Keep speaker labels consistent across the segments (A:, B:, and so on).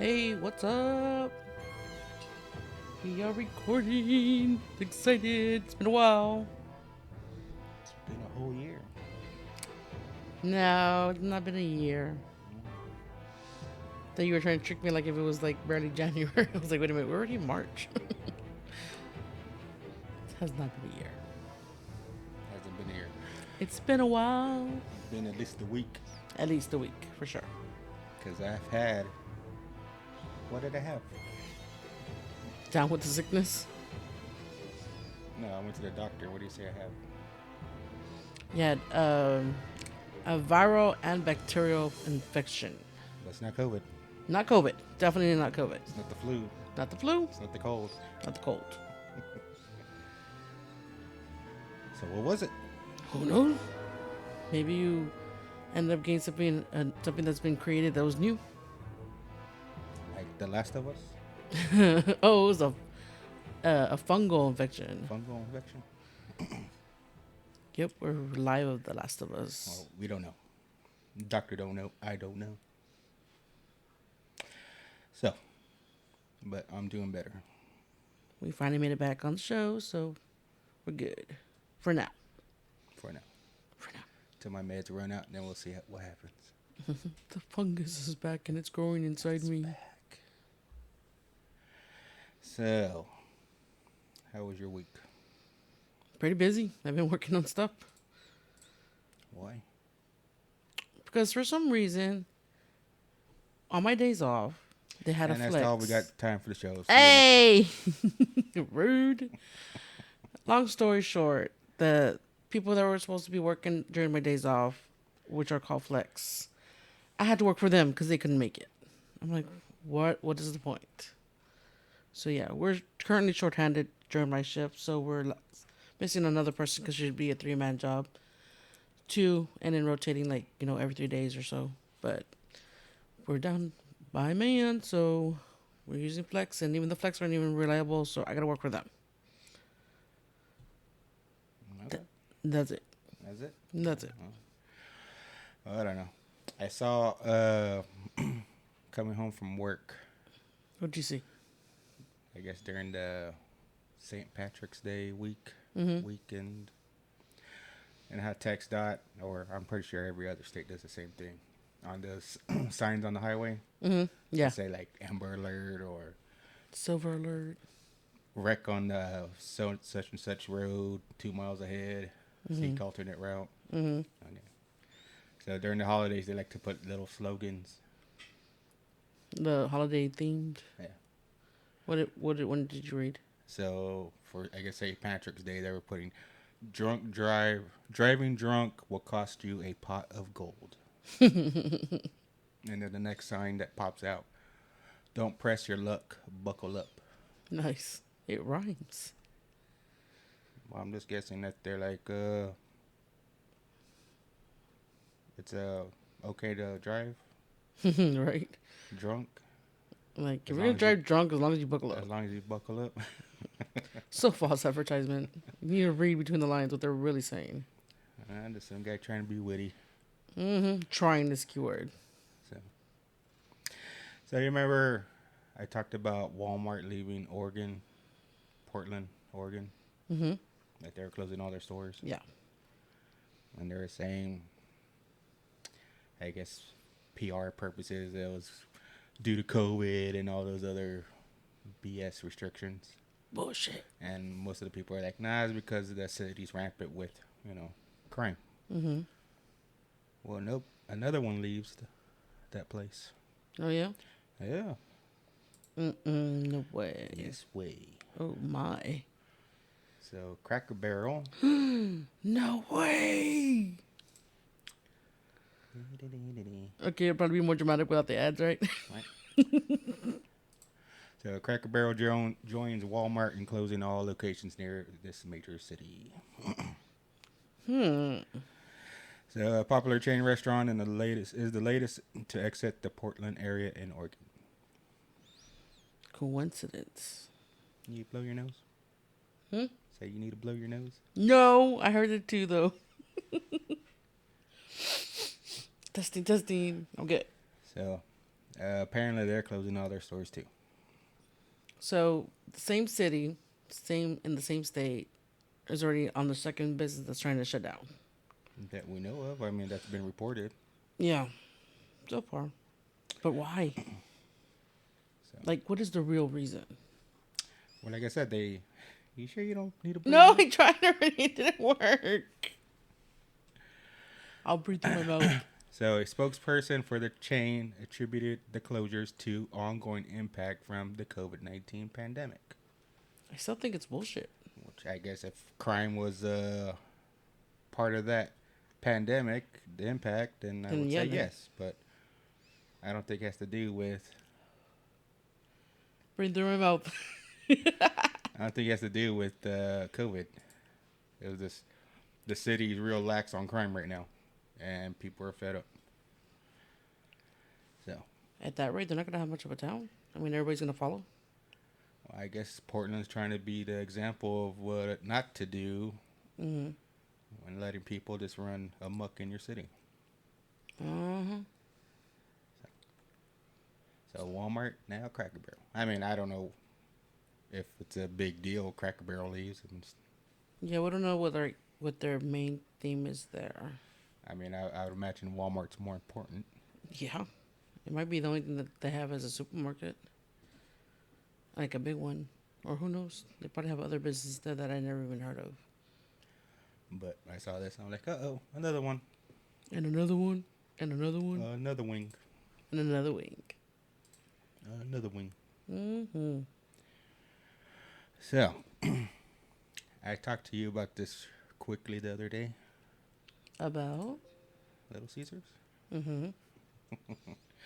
A: Hey, what's up? We are recording. Excited. It's been a while.
B: It's been a whole year.
A: No, it's not been a year.
B: Mm.
A: That you were trying to trick me like if it was like barely January. I was like, wait a minute, we're already in March. It has not been a year.
B: Hasn't been here.
A: It's been a while.
B: Been at least a week.
A: At least a week, for sure.
B: Because I've had. What did I have?
A: Down with the sickness.
B: No, I went to the doctor. What do you say I have?
A: You had a viral and bacterial infection.
B: But it's not COVID.
A: Not COVID. Definitely not COVID.
B: It's not the flu.
A: Not the flu.
B: It's not the cold.
A: Not the cold.
B: So what was it?
A: Who knows? Maybe you ended up getting something that's been created that was new.
B: Like The Last of Us?
A: Oh, it was a fungal infection.
B: Fungal infection?
A: Yep, we're live of The Last of Us.
B: Well, we don't know. Doctor don't know. I don't know. So, but I'm doing better.
A: We finally made it back on the show, so we're good for now.
B: For now.
A: For now,
B: Till my meds run out, and then we'll see what happens.
A: the fungus is back and it's growing inside
B: It's
A: me.
B: back. So, how was your week?
A: Pretty busy. I've been working on stuff
B: Why?
A: because for some reason, on my days off, they had
B: And
A: a
B: that's
A: flex.
B: all we got time for the show. So
A: Hey, rude. Long story short, the people that were supposed to be working during my days off, which are called flex, I had to work for them because they couldn't make it. I'm like, what? What is the point? So yeah, we're currently shorthanded during my shift, so we're missing another person because it should be a 3-man job, 2, and then rotating like every 3 days or so. But we're down by a man, so we're using flex, and even the flex aren't even reliable, so I gotta work for them.
B: okay.
A: That's it.
B: That's it.
A: That's it.
B: Well, I don't know. I saw coming home from work.
A: What'd you see?
B: I guess during the St. Patrick's Day
A: Mm-hmm.
B: weekend, and how text dot, or I'm pretty sure every other state does the same thing on the signs on the highway.
A: Mm-hmm. Yeah.
B: Say like Amber Alert or
A: Silver alert.
B: wreck on the such and such road 2 miles ahead. Seek alternate route.
A: Mm-hmm.
B: Okay. So during the holidays, they like to put little slogans.
A: The holiday themed.
B: Yeah.
A: When did you read?
B: So for I guess St. Patrick's Day, they were putting driving drunk will cost you a pot of gold. And then the next sign that pops out, don't press your luck, buckle up.
A: Nice. It rhymes.
B: Well, I'm just guessing that they're like, it's okay to drive
A: Right?
B: drunk
A: Like, if
B: as
A: you're
B: long
A: gonna
B: as you
A: drive drunk, as long as you buckle
B: as
A: up.
B: long as you buckle up.
A: So false advertisement. You need to read between the lines what they're really saying.
B: And there's some guy trying to be witty.
A: Mm-hmm. Trying this keyword.
B: So, so you remember I talked about Walmart leaving Portland, Oregon,
A: Mm-hmm.
B: that they were closing all their stores,
A: Yeah.
B: and they were saying, I guess, PR purposes, it was due to COVID and all those other BS restrictions.
A: Bullshit.
B: And most of the people are like, nah, it's because the city's rampant with, crime.
A: Mm-hmm.
B: Well, nope. Another one leaves that place.
A: Oh, yeah?
B: Yeah.
A: Mm-mm. No way.
B: Yes, way.
A: Oh, my.
B: So, Cracker Barrel.
A: No way. Okay, it'll probably be more dramatic without the ads, right?
B: So, Cracker Barrel joins Walmart in closing all locations near this major city. So, a popular chain restaurant and the latest to exit the Portland area in Oregon.
A: Coincidence.
B: You need to blow your nose?
A: Hmm?
B: Say you need to blow your nose?
A: No, I heard it too, though. Testing. I'm good.
B: So, Apparently, they're closing all their stores too.
A: So the same city, same in the same state, is already on the second business that's trying to shut down.
B: That we know of. I mean, that's been reported.
A: Yeah, so far. But why?
B: So,
A: Like, what is the real reason?
B: well, like I said, they. You sure you don't need a breathe?
A: No, I tried already. It didn't work. I'll breathe through my mouth.
B: So, a spokesperson for the chain attributed the closures to ongoing impact from the COVID-19 pandemic.
A: I still think it's bullshit.
B: Which I guess if crime was part of that pandemic, the impact, then I
A: Then
B: would
A: yeah,
B: say
A: then
B: yes. But I don't think it has to do with.
A: breathe through my mouth.
B: I don't think it has to do with COVID. It was just the city is real lax on crime right now, and people are fed up. So
A: At that rate, they're not gonna have much of a town. I mean, everybody's gonna follow.
B: well, I guess Portland's trying to be the example of what not to do
A: Mm-hmm.
B: when letting people just run amok in your city.
A: Uh-huh.
B: So Walmart now Cracker Barrel. I mean, I don't know if it's a big deal. Cracker Barrel leaves.
A: Yeah, we don't know what their main theme is there.
B: I mean, I would imagine Walmart's more important.
A: Yeah, it might be the only thing that they have as a supermarket, like a big one, or who knows? They probably have other businesses there that I never even heard of.
B: But I saw this and I'm like, another one.
A: And another one, and another one,
B: Another wing.
A: and another wing.
B: Another wing.
A: Mm-hmm.
B: So, I talked to you about this quickly the other day.
A: About.
B: Little Caesars.
A: Mm-hmm.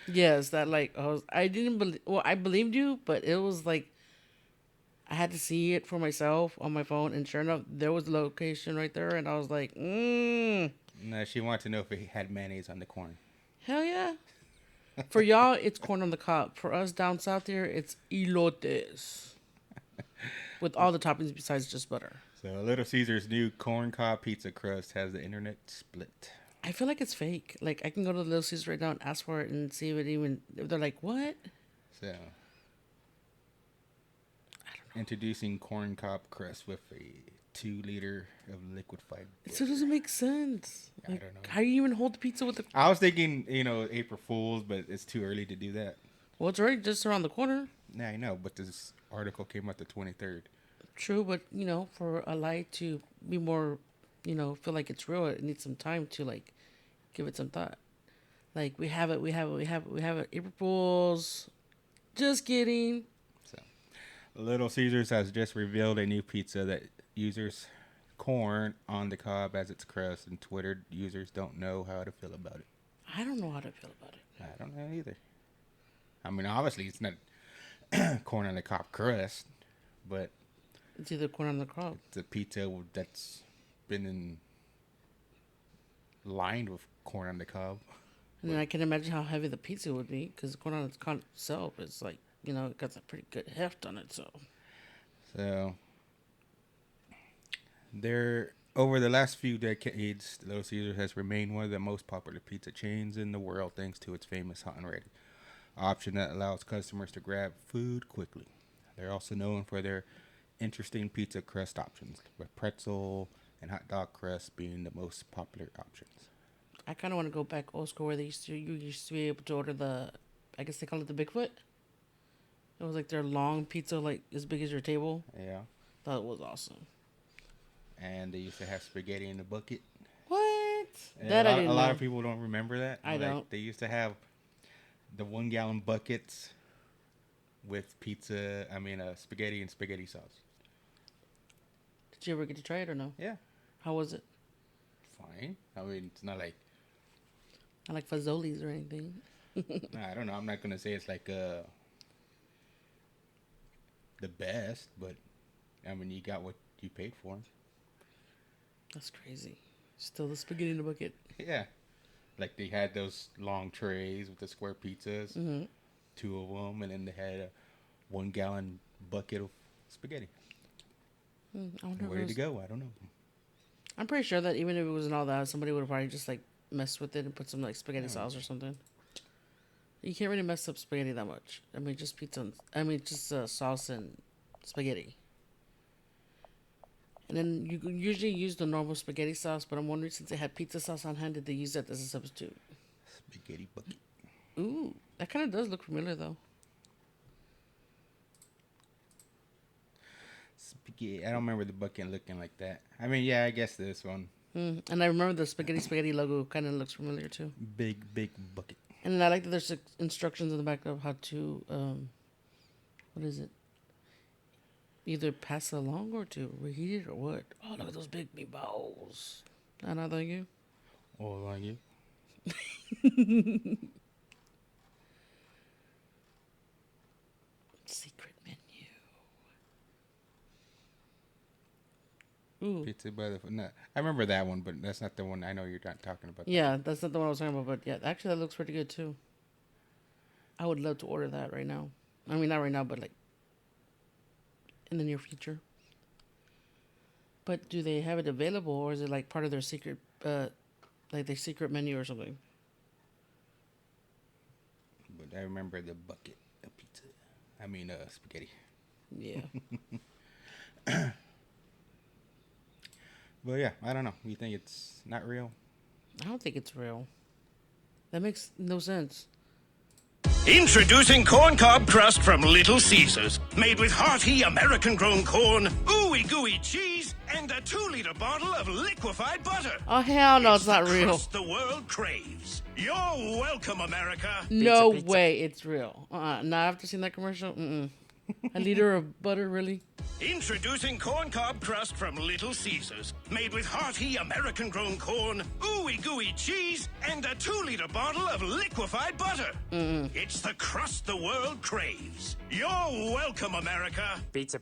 A: Yes, that like I didn't believe. Well, I believed you, but it was like I had to see it for myself on my phone, and sure enough, there was the location right there, and I was like,
B: No, she wanted to know if it had mayonnaise on the corn.
A: hell yeah. For y'all, it's corn on the cob. For us down south here, it's elotes with all the toppings besides just butter.
B: So, Little Caesars' new corn cob pizza crust has the internet split.
A: I feel like it's fake. Like I can go to Little Caesars right now and ask for it and see if they're like, what?
B: So, introducing corn cob crust with a 2 liter of liquefied.
A: It still doesn't make sense.
B: I
A: Like,
B: don't know.
A: how do you even hold the pizza with the?
B: I was thinking, April Fools, but it's too early to do that.
A: Well, it's already just around the corner.
B: Yeah, I know, but this article came out the 23rd.
A: True, but for a lie to be more, feel like it's real, it needs some time to like give it some thought. Like we have it, we have it, we have it, we have it. April Fools. Just kidding.
B: So, Little Caesars has just revealed a new pizza that uses corn on the cob as its crust, and Twitter users don't know how to feel about it.
A: I don't know how to feel about it.
B: I don't know either. I mean, obviously, it's not corn on the cob crust, but
A: It's either corn on the cob.
B: it's a pizza that's been lined with corn on the cob.
A: And then I can imagine how heavy the pizza would be because corn on its itself is like, it got a pretty good heft on it.
B: So, over the last few decades, Little Caesars has remained one of the most popular pizza chains in the world thanks to its famous hot and ready option that allows customers to grab food quickly. They're also known for their interesting pizza crust options, with pretzel and hot dog crust being the most popular options.
A: I kind of want to go back old school where you used to be able to order I guess they call it the Bigfoot. It was like their long pizza, like as big as your table.
B: Yeah.
A: That was awesome.
B: And they used to have spaghetti in a bucket.
A: What?
B: And
A: That I didn't
B: a
A: know.
B: lot of people don't remember that.
A: I don't.
B: They used to have the 1 gallon buckets with pizza. I mean, spaghetti and spaghetti sauce.
A: Did you ever get to try it or no?
B: Yeah.
A: How was it?
B: Fine. I mean, it's not like
A: I like fazoli's or anything.
B: I don't know. I'm not gonna say it's like the best, but I mean, you got what you paid for.
A: That's crazy. Still the spaghetti in the bucket.
B: Yeah, like they had those long trays with the square pizzas,
A: Mm-hmm.
B: 2 of them, and then they had a 1 gallon bucket of spaghetti.
A: I wonder if
B: Where did it go? I don't know.
A: I'm pretty sure that even if it wasn't all that, somebody would have probably just like messed with it and put some like spaghetti sauce or something. You can't really mess up spaghetti that much. I mean, just pizza. Just sauce and spaghetti. And then you usually use the normal spaghetti sauce, but I'm wondering since they had pizza sauce on hand, did they use that as a substitute?
B: Spaghetti bucket.
A: Ooh, that kind of does look familiar though.
B: Spaghetti. I don't remember the bucket looking like that. I mean, yeah, I guess this one.
A: And I remember the spaghetti logo kind of looks familiar too.
B: Big bucket.
A: And then I like that there's instructions in the back of how to, what is it? Either pass it along or to reheat it or what? Oh, look at those big meatballs. I know, thank you.
B: Oh, like you.
A: Secret menu. Ooh.
B: Pizza by the no, I remember that one, but that's not the one I know you're not talking about.
A: Yeah, that's not the one I was talking about, but yeah, actually that looks pretty good too. I would love to order that right now. I mean, not right now, but like in the near future. But do they have it available, or is it like part of their secret, like their secret menu or something?
B: But I remember the bucket of pizza. I mean, spaghetti.
A: Yeah.
B: But yeah, I don't know. You think it's not real?
A: I don't think it's real. That makes no sense.
C: Introducing corn cob crust from Little Caesars. Made with hearty American-grown corn, ooey gooey cheese, and a 2-liter bottle of liquefied butter.
A: Oh, hell no, it's not
C: the
A: real.
C: crust the world craves. You're welcome, America.
A: No way it's real. Not after seeing that commercial. A liter of butter, really?
C: Introducing corn cob crust from Little Caesars. Made with hearty American-grown corn, ooey gooey cheese, and a 2-liter bottle of liquefied butter. It's the crust the world craves. You're welcome, America.
D: Pizza.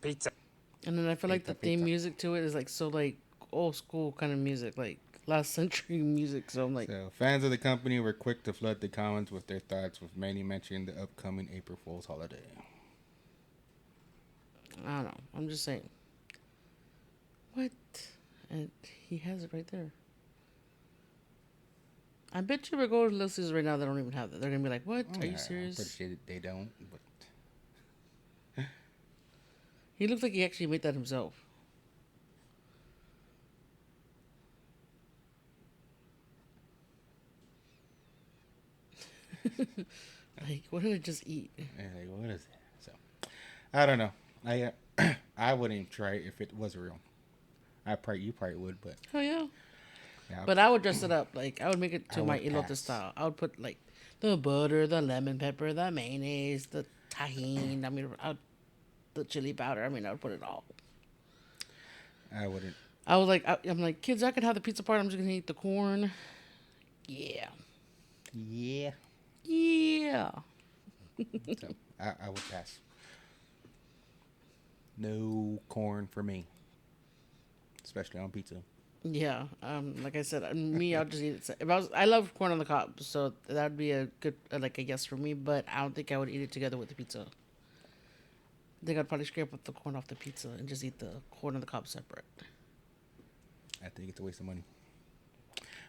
A: And then I feel like the theme music to it is like so like old school kind of music, like last century music. So I'm like,
B: So fans of the company were quick to flood the comments with their thoughts, with many mentioning the upcoming April Fool's holiday.
A: I don't know. I'm just saying. What? And he has it right there. I bet you if we go to Little Caesars right now, they don't even have that. They're gonna be like, "What? Are you serious?"
B: I'm pretty sure they don't. But
A: He looks like he actually made that himself. Like, what did I just eat?
B: like, what is that? So I don't know. I wouldn't even try it if it was real. You probably would, but
A: Oh yeah.
B: yeah,
A: But I would dress it up. Like I would make it
B: I
A: to my
B: would
A: elote
B: pass.
A: style. I would put like the butter, the lemon pepper, the mayonnaise, the tahini. I mean, the chili powder. I mean, I would put it all.
B: I wouldn't.
A: I was like, I'm like, kids, I can have the pizza part. I'm just gonna eat the corn. Yeah.
B: Yeah.
A: Yeah.
B: So I would pass. No corn for me, especially on pizza.
A: Yeah. Like I said, me, I'll just eat it. If I love corn on the cob, so that'd be a good like a yes for me. But I don't think I would eat it together with the pizza. I think I'd probably scrape up the corn off the pizza and just eat the corn on the cob separate.
B: I think it's a waste of money.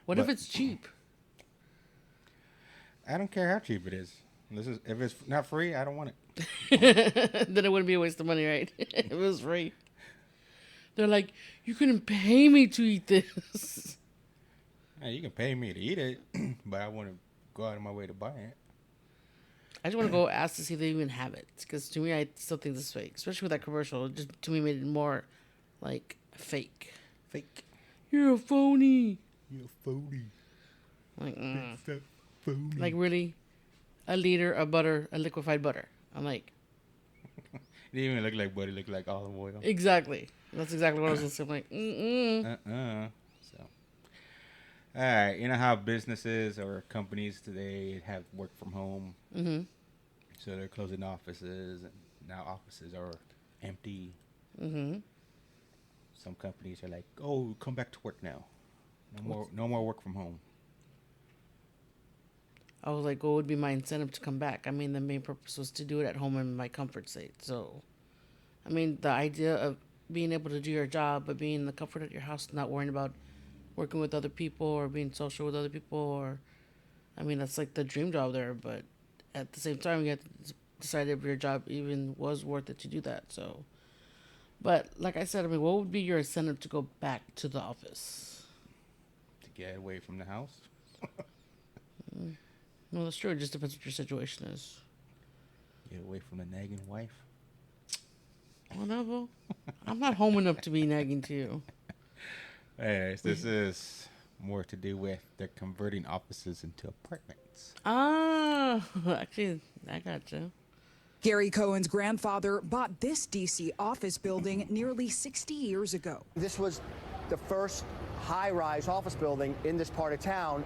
A: What if
B: But-
A: it's cheap?
B: I don't care how cheap it is. If it's not free, I don't want it.
A: Then it wouldn't be a waste of money, right? If it was free. They're like, you couldn't pay me to eat this.
B: Hey, you can pay me to eat it, but I want to go out of my way to buy it.
A: I just want to go ask to see if they even have it. Because to me, I still think this is fake. Especially with that commercial. It just, to me, made it more, like, fake.
B: Fake.
A: You're a phony.
B: You're phony.
A: Like,
B: Phony.
A: like really? A liter of butter, a liquefied butter. I'm like,
B: It didn't even look like butter. It looked like olive oil.
A: exactly. That's exactly what I was going to say. I'm like,
B: So, all right. You know how businesses or companies today have work from home?
A: Mm-hmm.
B: So they're closing offices, and now offices are empty.
A: Mm-hmm.
B: Some companies are like, "Oh, come back to work now. No more work from home."
A: I was like, what would be my incentive to come back? I mean, the main purpose was to do it at home in my comfort state. So, I mean, the idea of being able to do your job, but being in the comfort of your house, not worrying about working with other people or being social with other people, or, I mean, that's like the dream job there. But at the same time, you have to decide if your job even was worth it to do that. So, but like I said, I mean, what would be your incentive to go back to the office?
B: To get away from the house.
A: Well, that's true. It just depends what your situation is.
B: Get away from the nagging wife.
A: Whatever. I'm not home enough to be nagging to you.
B: Anyways, this is more to do with the converting offices into apartments.
A: Ah, actually, I got you.
D: Gary Cohen's grandfather bought this D.C. office building nearly 60 years ago.
E: This was the first high-rise office building in this part of town.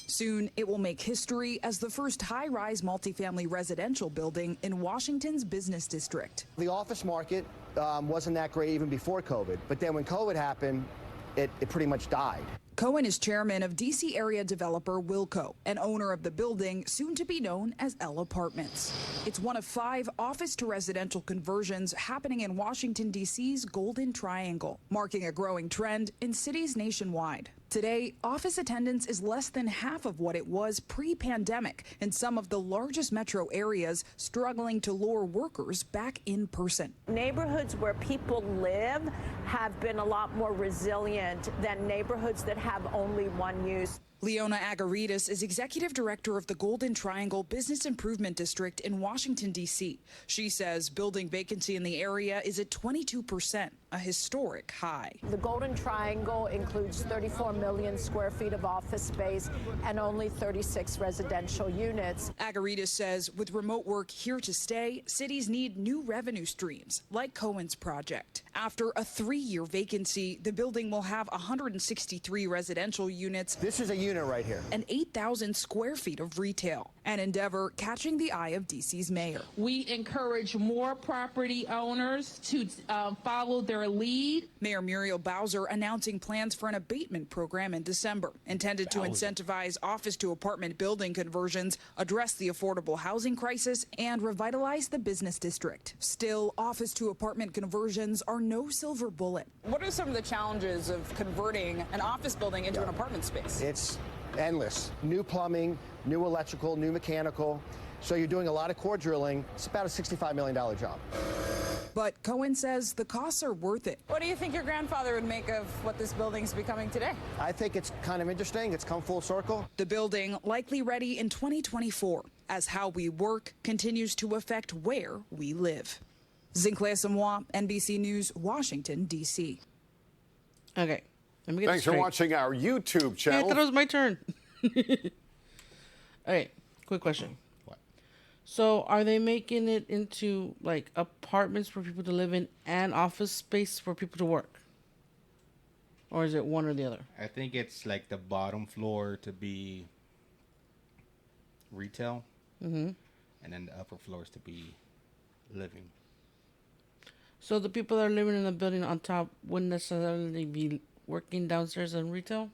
D: Soon, it will make history as the first high-rise multifamily residential building in Washington's business district.
E: The office market wasn't that great even before COVID, but then when COVID happened, it pretty much died.
D: Cohen is chairman of D.C. area developer Wilco and owner of the building, soon to be known as L Apartments. It's one of 5 office-to-residential conversions happening in Washington, D.C.'s Golden Triangle, marking a growing trend in cities nationwide. Today, office attendance is less than half of what it was pre-pandemic in some of the largest metro areas, struggling to lure workers back in person.
F: Neighborhoods where people live have been a lot more resilient than neighborhoods that have only one use.
D: Leona Agaritas is executive director of the Golden Triangle Business Improvement District in Washington, D.C. She says building vacancy in the area is at 22%, a historic high.
F: The Golden Triangle includes 34 million square feet of office space and only 36 residential units.
D: Agaritas says with remote work here to stay, cities need new revenue streams like Cohen's project. After a 3-year vacancy, the building will have 163 residential units.
E: This is a unit right here.
D: And 8,000 square feet of retail, an endeavor catching the eye of D.C.'s mayor.
G: We encourage more property owners to follow their lead.
D: Mayor Muriel Bowser announcing plans for an abatement program in December, intended to incentivize office-to-apartment building conversions, address the affordable housing crisis, and revitalize the business district. Still, office-to-apartment conversions are no silver bullet.
H: What are some of the challenges of converting an office building into an apartment space?
E: It's endless. New plumbing, new electrical, new mechanical. So you're doing a lot of core drilling. It's about a $65 million job.
D: But Cohen says the costs are worth it.
H: What do you think your grandfather would make of what this building's becoming today?
E: I think it's kind of interesting. It's come full circle.
D: The building likely ready in 2024 as how we work continues to affect where we live. Zinclair Samoa, NBC News, Washington, D.C.
A: Okay. Let me get
I: Thanks
A: this
I: for
A: straight.
I: watching our YouTube
A: Hey, I
I: channel.
A: thought it was my turn. Okay, quick question.
B: What?
A: So, are they making it into like apartments for people to live in and office space for people to work? Or is it one or the other?
B: I think it's like the bottom floor to be retail. And then the upper floors to be living.
A: So, the people that are living in the building on top wouldn't necessarily be working downstairs in retail?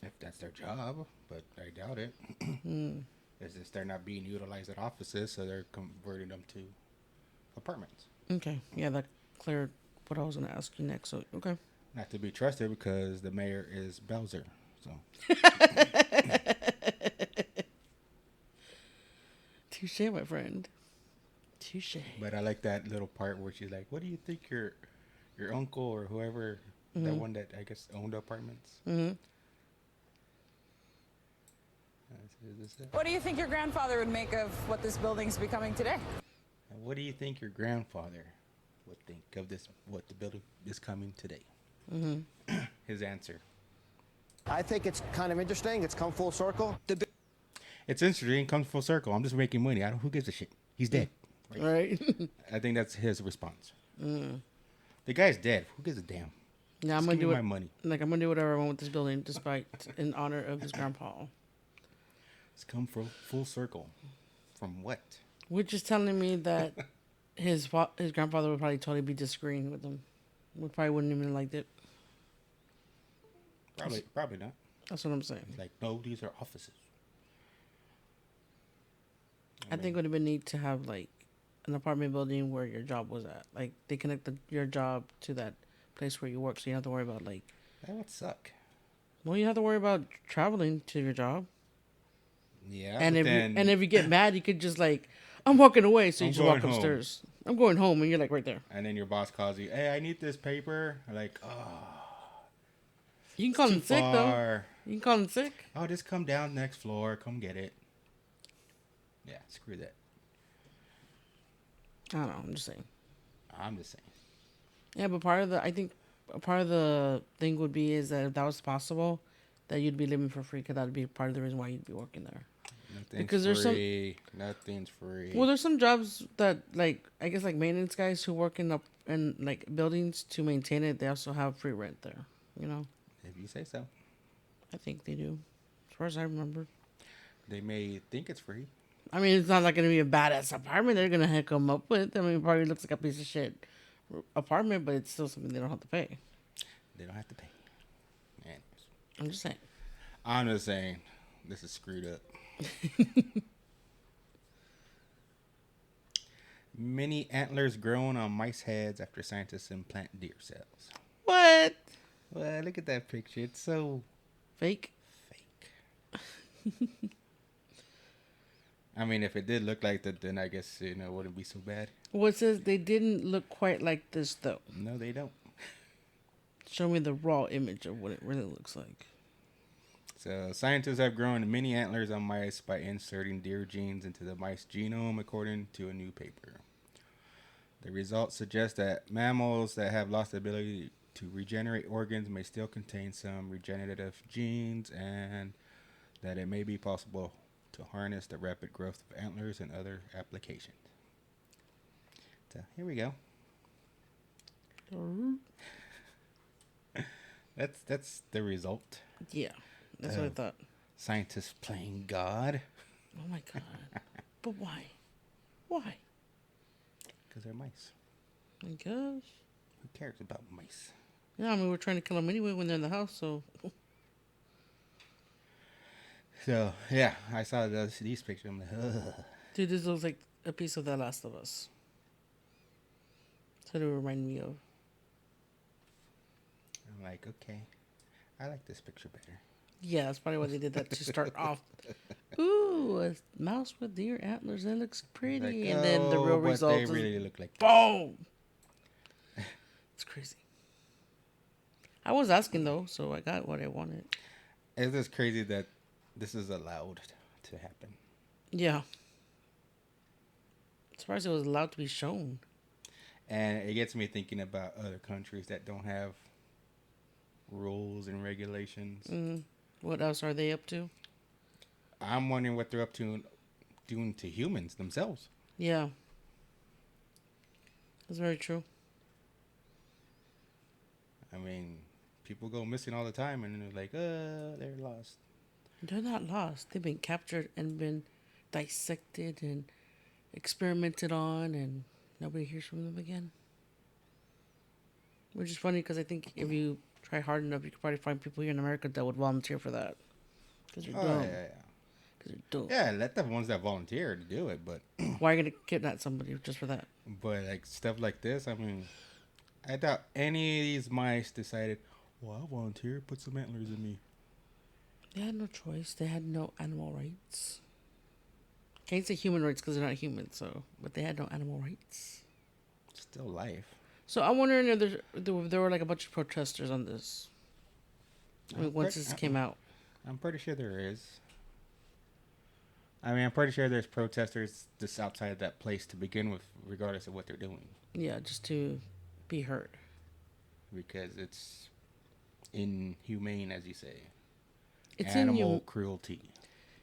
B: If that's their job, but I doubt it. It's just they're not being utilized at offices, so they're converting them to apartments.
A: Okay, yeah, that cleared what I was going to ask you next. So, okay.
B: Not to be trusted because the mayor is Bowser. So
A: Touche, my friend. Touche.
B: But I like that little part where she's like, "What do you think your uncle or whoever, that one that I guess owned apartments?" Is this it?
H: What do you think your grandfather would make of what this building's becoming today?
B: And what do you think your grandfather would think of this? What the building is coming today? His answer.
E: I think it's kind of interesting. It's come full circle.
B: It's interesting. It comes full circle. I'm just making money. Who gives a shit? He's dead.
A: Right?
B: I think that's his response. The guy's dead. Who gives a damn?
A: Yeah, I'm
B: Just
A: gonna
B: give
A: do
B: me
A: it.
B: my money.
A: Like I'm gonna do whatever I want with this building, despite in honor of his grandpa.
B: It's come full circle. From what?
A: Which is telling me that his grandfather would probably totally be disagreeing with him. We probably wouldn't even liked it.
B: Probably not.
A: That's what I'm saying.
B: It's like, no, these are offices.
A: I think it would have been neat to have like an apartment building where your job was at. Like they connected your job to that place where you work, so you don't have to worry about like.
B: That would suck.
A: Well, you have to worry about traveling to your job.
B: Yeah,
A: And
B: but
A: if
B: then
A: if you get mad, you could just like, I'm walking away, so you
B: I'm
A: just walk
B: going home.
A: upstairs. I'm going home, and you're like right there.
B: and then your boss calls you, hey, I need this paper. Like, oh,
A: You can
B: it's
A: call
B: too
A: in sick though.
B: far.
A: You can call in sick.
B: Oh, just come down next floor. Come get it. Yeah, screw that.
A: I don't know. I'm just saying.
B: I'm just saying.
A: Yeah, but I think part of the thing would be is that if that was possible, that you'd be living for free, because that would be part of the reason why you'd be working there.
B: Nothing's
A: Because there's
B: free. Nothing's free.
A: Well, there's some jobs that like I guess like maintenance guys who work in like buildings to maintain it. They also have free rent there. You know,
B: If you say so.
A: I think they do, as far as I remember.
B: They may think it's free.
A: I mean, it's not like gonna be a badass apartment they're gonna heck them up with. I mean, it probably looks like a piece of shit apartment, but it's still something they don't have to pay.
B: They don't have to pay. Anyways.
A: I'm just saying.
B: I'm just saying. This is screwed up. Many antlers grown on mice heads after scientists implant deer cells.
A: What?
B: Well, look at that picture. It's so
A: Fake?
B: fake. I mean, if it did look like that, then I guess, it wouldn't be so bad.
A: Well, it says they didn't look quite like this, though.
B: No, they don't.
A: Show me the raw image of what it really looks like.
B: So, scientists have grown many antlers on mice by inserting deer genes into the mice genome, according to a new paper. The results suggest that mammals that have lost the ability to regenerate organs may still contain some regenerative genes, and that it may be possible to harness the rapid growth of antlers in other applications. So, here we go. That's the result.
A: Yeah, that's what I thought.
B: Scientists playing God.
A: Oh my god. But why? Why?
B: Because they're mice.
A: My gosh.
B: Who cares about mice?
A: Yeah, I mean, we're trying to kill them anyway when they're in the house, so.
B: So, yeah, I saw these pictures. I'm like, ugh.
A: Dude, this looks like a piece of The Last of Us. That's what it reminded me of.
B: I'm like, okay. I like this picture better.
A: Yeah, that's probably why they did that to start off. Ooh, a mouse with deer antlers. That looks pretty.
B: Like,
A: and then the real
B: but
A: result
B: they
A: is
B: really look like
A: boom. It's crazy. I was asking, though, so I got what I wanted.
B: It's just crazy that this is allowed to happen.
A: Yeah. I'm surprised it was allowed to be shown.
B: And it gets me thinking about other countries that don't have rules and regulations.
A: Mm. What else are they up to?
B: I'm wondering what they're up to doing to humans themselves.
A: Yeah. That's very true.
B: I mean, people go missing all the time, and they're like, they're lost.
A: They're not lost. They've been captured and been dissected and experimented on, and nobody hears from them again. Which is funny, because I think if you try hard enough, you could probably find people here in America that would volunteer for that. Because they're dumb.
B: Yeah.
A: Because they're dumb.
B: Yeah, let the ones that volunteer to do it, but
A: Why are you going to kidnap somebody just for that?
B: but like stuff like this, I mean, I doubt any of these mice decided, well, I'll volunteer, put some antlers in me.
A: They had no choice. They had no animal rights. Can't say human rights because they're not human, so. But they had no animal rights.
B: Still life.
A: So I'm wondering if there were like a bunch of protesters on this. I mean, once this came out.
B: I'm pretty sure there is. I mean, I'm pretty sure there's protesters just outside that place to begin with, regardless of what they're doing.
A: Yeah, just to be heard.
B: Because it's inhumane, as you say.
A: It's
B: animal cruelty.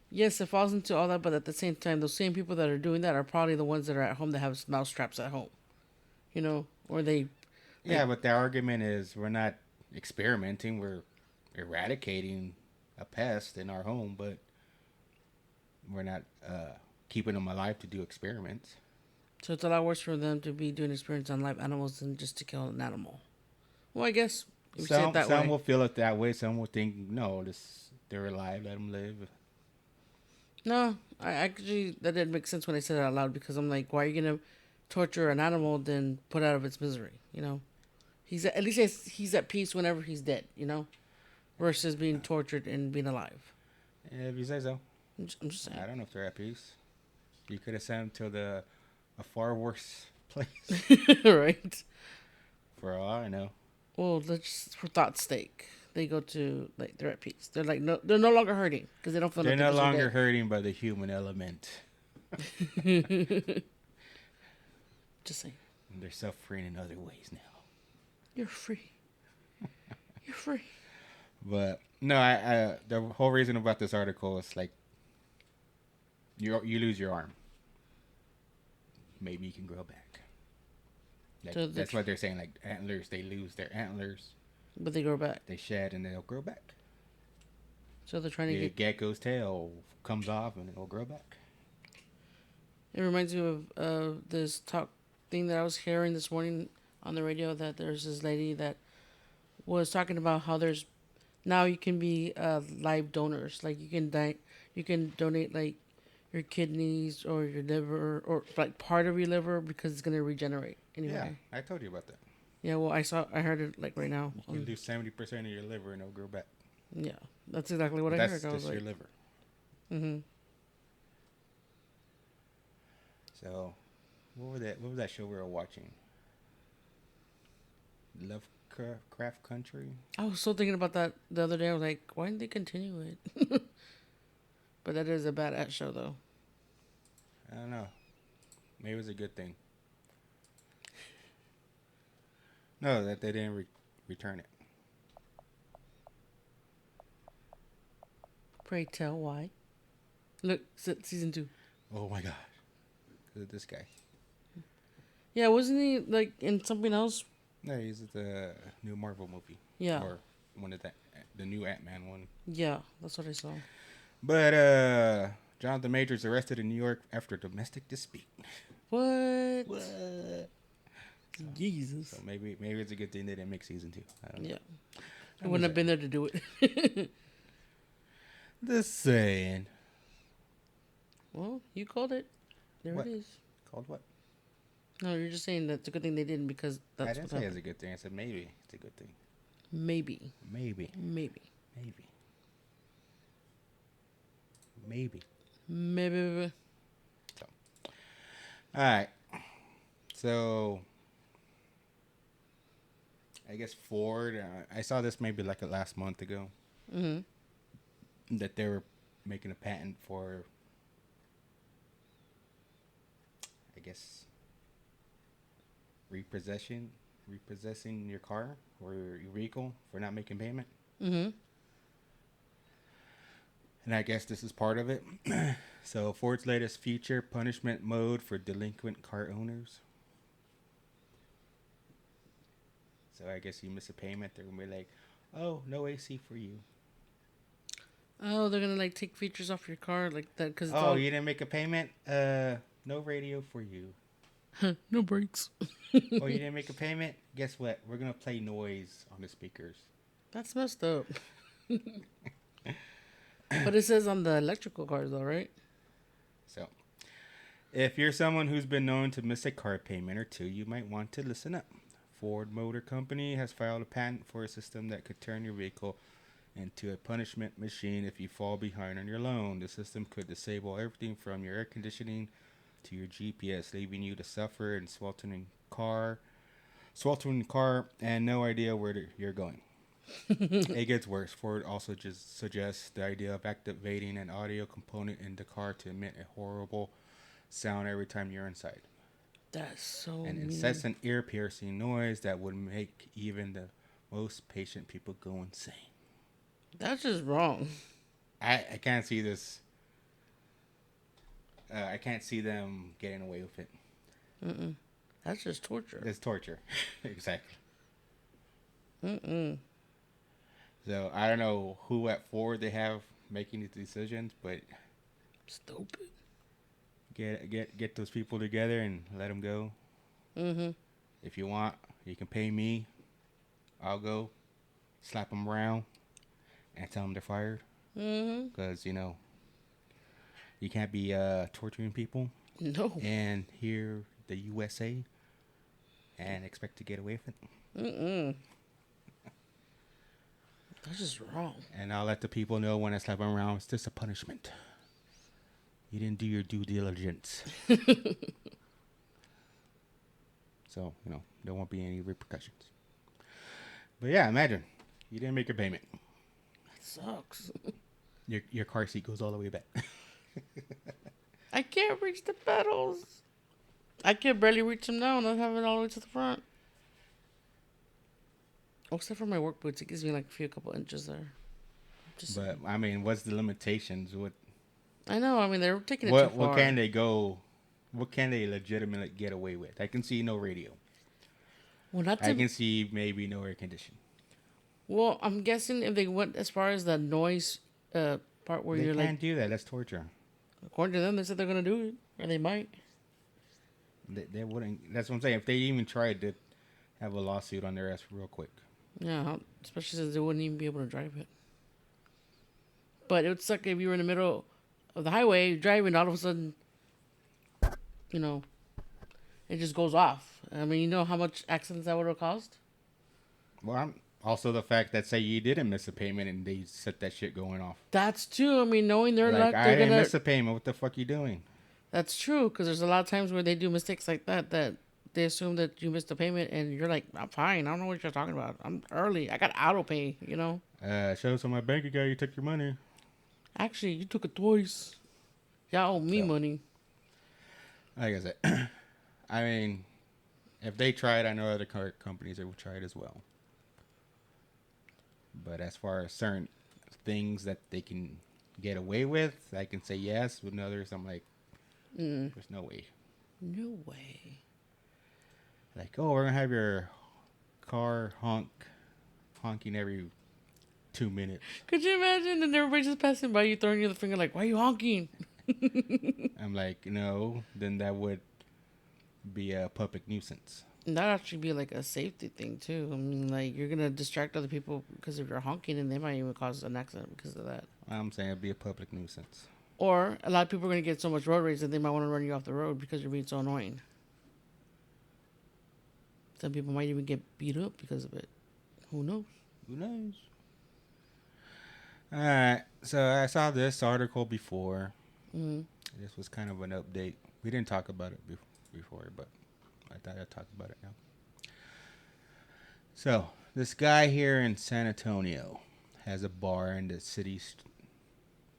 A: Yes, it falls into all that, but at the same time, those same people that are doing that are probably the ones that are at home that have mouse traps at home. You know, or they...
B: Yeah, but the argument is we're not experimenting, we're eradicating a pest in our home, but we're not keeping them alive to do experiments.
A: So it's a lot worse for them to be doing experiments on live animals than just to kill an animal. Well, I guess if you say it that way.
B: Some will feel it that way. Some will think, no, they're alive, let them live.
A: No, I actually, that didn't make sense when I said it out loud, because I'm like, why are you going to torture an animal then put out of its misery, you know? At least he's at peace whenever he's dead, you know? Versus being tortured and being alive.
B: Yeah, if you say so.
A: I'm just saying.
B: I don't know if they're at peace. You could have sent them to a far worse place.
A: Right.
B: For all I know.
A: Well, let's just, for thought's sake, they go to like they're at peace. They're like no, they're no longer hurting because they don't feel.
B: They're
A: nothing
B: no
A: 'cause they're
B: longer
A: dead.
B: hurting by the human element.
A: Just saying.
B: And they're suffering in other ways now.
A: You're free. You're free.
B: But no, I the whole reason about this article is like you lose your arm. Maybe you can grow back. Like,
A: So
B: that's what they're saying. Like antlers, they lose their antlers.
A: But they grow back.
B: They shed and they'll grow back.
A: So they're trying to
B: The
A: get.
B: gecko's tail comes off and it'll grow back.
A: It reminds me of this talk thing that I was hearing this morning on the radio. That there's this lady that was talking about how there's now you can be live donors. Like you can donate like your kidneys or your liver or like part of your liver because it's gonna regenerate anyway.
B: Yeah, I told you about that.
A: Yeah, well, I heard it like right now.
B: You can lose 70% of your liver and it'll grow back.
A: Yeah, that's exactly what I
B: That's
A: heard. I was
B: just your
A: like,
B: liver.
A: mm-hmm.
B: So, what was that show we were watching? Lovecraft Country.
A: I was still thinking about that the other day. I was like, why didn't they continue it? But that is a badass show, though.
B: I don't know. Maybe it was a good thing. No, that they didn't return it.
A: Pray tell why. Look, season 2.
B: Oh my gosh. This guy.
A: Yeah, wasn't he like in something else?
B: No, he's the new Marvel movie.
A: Yeah.
B: Or one of the new Ant-Man one.
A: Yeah, that's what I saw.
B: But Jonathan Majors arrested in New York after domestic dispute.
A: What?
B: What?
A: Jesus.
B: So maybe it's a good thing they didn't make season 2. I don't know.
A: Yeah. I wouldn't have been there to do it.
B: Just saying.
A: Well, you called it. There
B: What?
A: it is.
B: Called what?
A: No, you're just saying that's a good thing they didn't because that's
B: I didn't
A: what
B: say it's
A: happened.
B: a good thing. I said maybe it's a good thing.
A: Maybe.
B: Maybe.
A: Maybe.
B: Maybe. Maybe.
A: Maybe.
B: So. All right. So, I guess Ford. I saw this maybe like last month ago.
A: Mm-hmm.
B: That they were making a patent for, I guess, repossessing your car or your vehicle for not making payment.
A: Mm-hmm.
B: And I guess this is part of it. So Ford's latest feature, punishment mode for delinquent car owners. So I guess you miss a payment, they're going to be like, oh, no AC for you.
A: Oh, they're gonna like take features off your car like that because
B: Oh, you didn't make a payment? No radio for you.
A: no brakes.
B: Oh, you didn't make a payment? Guess what? We're going to play noise on the speakers.
A: That's messed up. But it says on the electrical cars though, right?
B: So, if you're someone who's been known to miss a car payment or two, you might want to listen up. Ford Motor Company has filed a patent for a system that could turn your vehicle into a punishment machine if you fall behind on your loan. The system could disable everything from your air conditioning to your GPS, leaving you to suffer in sweltering car, and no idea where you're going. It gets worse. Ford also just suggests the idea of activating an audio component in the car to emit a horrible sound every time you're inside.
A: That's so
B: An
A: mean.
B: incessant ear-piercing noise that would make even the most patient people go insane.
A: That's just wrong.
B: I can't see this. I can't see them getting away with it.
A: Mm-mm. That's just torture.
B: It's torture. Exactly.
A: Mm-mm.
B: So I don't know who at Ford they have making these decisions, but
A: Stupid.
B: get those people together and let them go.
A: Mm-hmm.
B: If you want, you can pay me. I'll go slap them around and tell them they're fired.
A: Mm-hmm.
B: Because, you can't be torturing people
A: No.
B: and here the USA and expect to get away with it.
A: Mm-mm. That's just wrong.
B: And I'll let the people know when I slap them around, it's just a punishment. You didn't do your due diligence. So, there won't be any repercussions. But yeah, imagine. You didn't make your payment.
A: That sucks.
B: Your car seat goes all the way back.
A: I can't reach the pedals. I can barely reach them now, and I have it all the way to the front. Except for my work boots, it gives me like a couple inches there.
B: But I mean, what's the limitations?
A: I know. I mean, they're taking it too far.
B: What can they go? What can they legitimately get away with? I can see no radio.
A: Well,
B: I can see maybe no air conditioning.
A: Well, I'm guessing if they went as far as the noise part where you're like... They
B: can't do that. That's torture.
A: According to them, they said they're going to do it. Or they might.
B: They wouldn't... That's what I'm saying. If they even tried to have a lawsuit on their ass real quick.
A: Yeah, especially since they wouldn't even be able to drive it. But it would suck if you were in the middle of the highway driving, all of a sudden, it just goes off. I mean, you know how much accidents that would have caused?
B: Well, also the fact that say you didn't miss a payment and they set that shit going off.
A: That's true. I mean, knowing their luck,
B: I didn't miss a payment. What the fuck you doing?
A: That's true, because there's a lot of times where they do mistakes like that they assume that you missed a payment and you're like, I'm fine. I don't know what you're talking about. I'm early. I got auto pay,
B: Show us on my bank account you took your money.
A: Actually, you took it twice. Y'all owe me money.
B: Like I said, I mean, if they tried, I know other car companies that will try it as well. But as far as certain things that they can get away with, I can say yes. With others, I'm like, there's no way.
A: No way.
B: Like, oh, we're going to have your car honking every 2 minutes.
A: Could you imagine? And everybody just passing by you, throwing you the finger like, why are you honking?
B: I'm like, no, then that would be a public nuisance.
A: And that'd actually be like a safety thing, too. I mean, like, you're going to distract other people because if you're honking, and they might even cause an accident because of that.
B: I'm saying it'd be a public nuisance.
A: Or a lot of people are going to get so much road rage that they might want to run you off the road because you're being so annoying. Some people might even get beat up because of it. Who knows?
B: Who knows? All right. So I saw this article before.
A: Mm-hmm.
B: This was kind of an update. We didn't talk about it before, but I thought I'd talk about it now. So this guy here in San Antonio has a bar, and the city's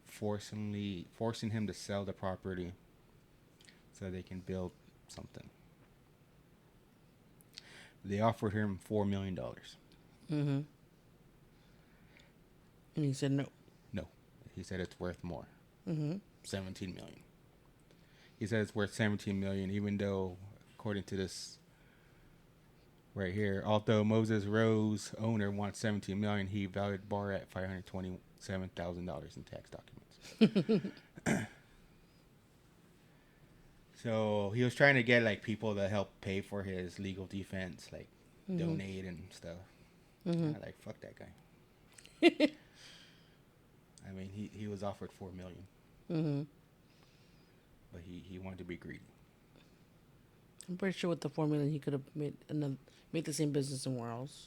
B: forcing him to sell the property so they can build something. They offered him $4 million.
A: Mm-hmm. And he said no.
B: No. He said it's worth more.
A: Mm-hmm.
B: $17 million. He said it's worth $17 million, even though, according to this right here, although Moses Rose owner wants $17 million, he valued the bar at $527,000 in tax documents. So he was trying to get like people to help pay for his legal defense, like donate and stuff. Mm-hmm. I like, fuck that guy. I mean, he was offered $4 million.
A: Mm-hmm.
B: But he wanted to be greedy.
A: I'm pretty sure with the $4 million he could have made the same business somewhere else.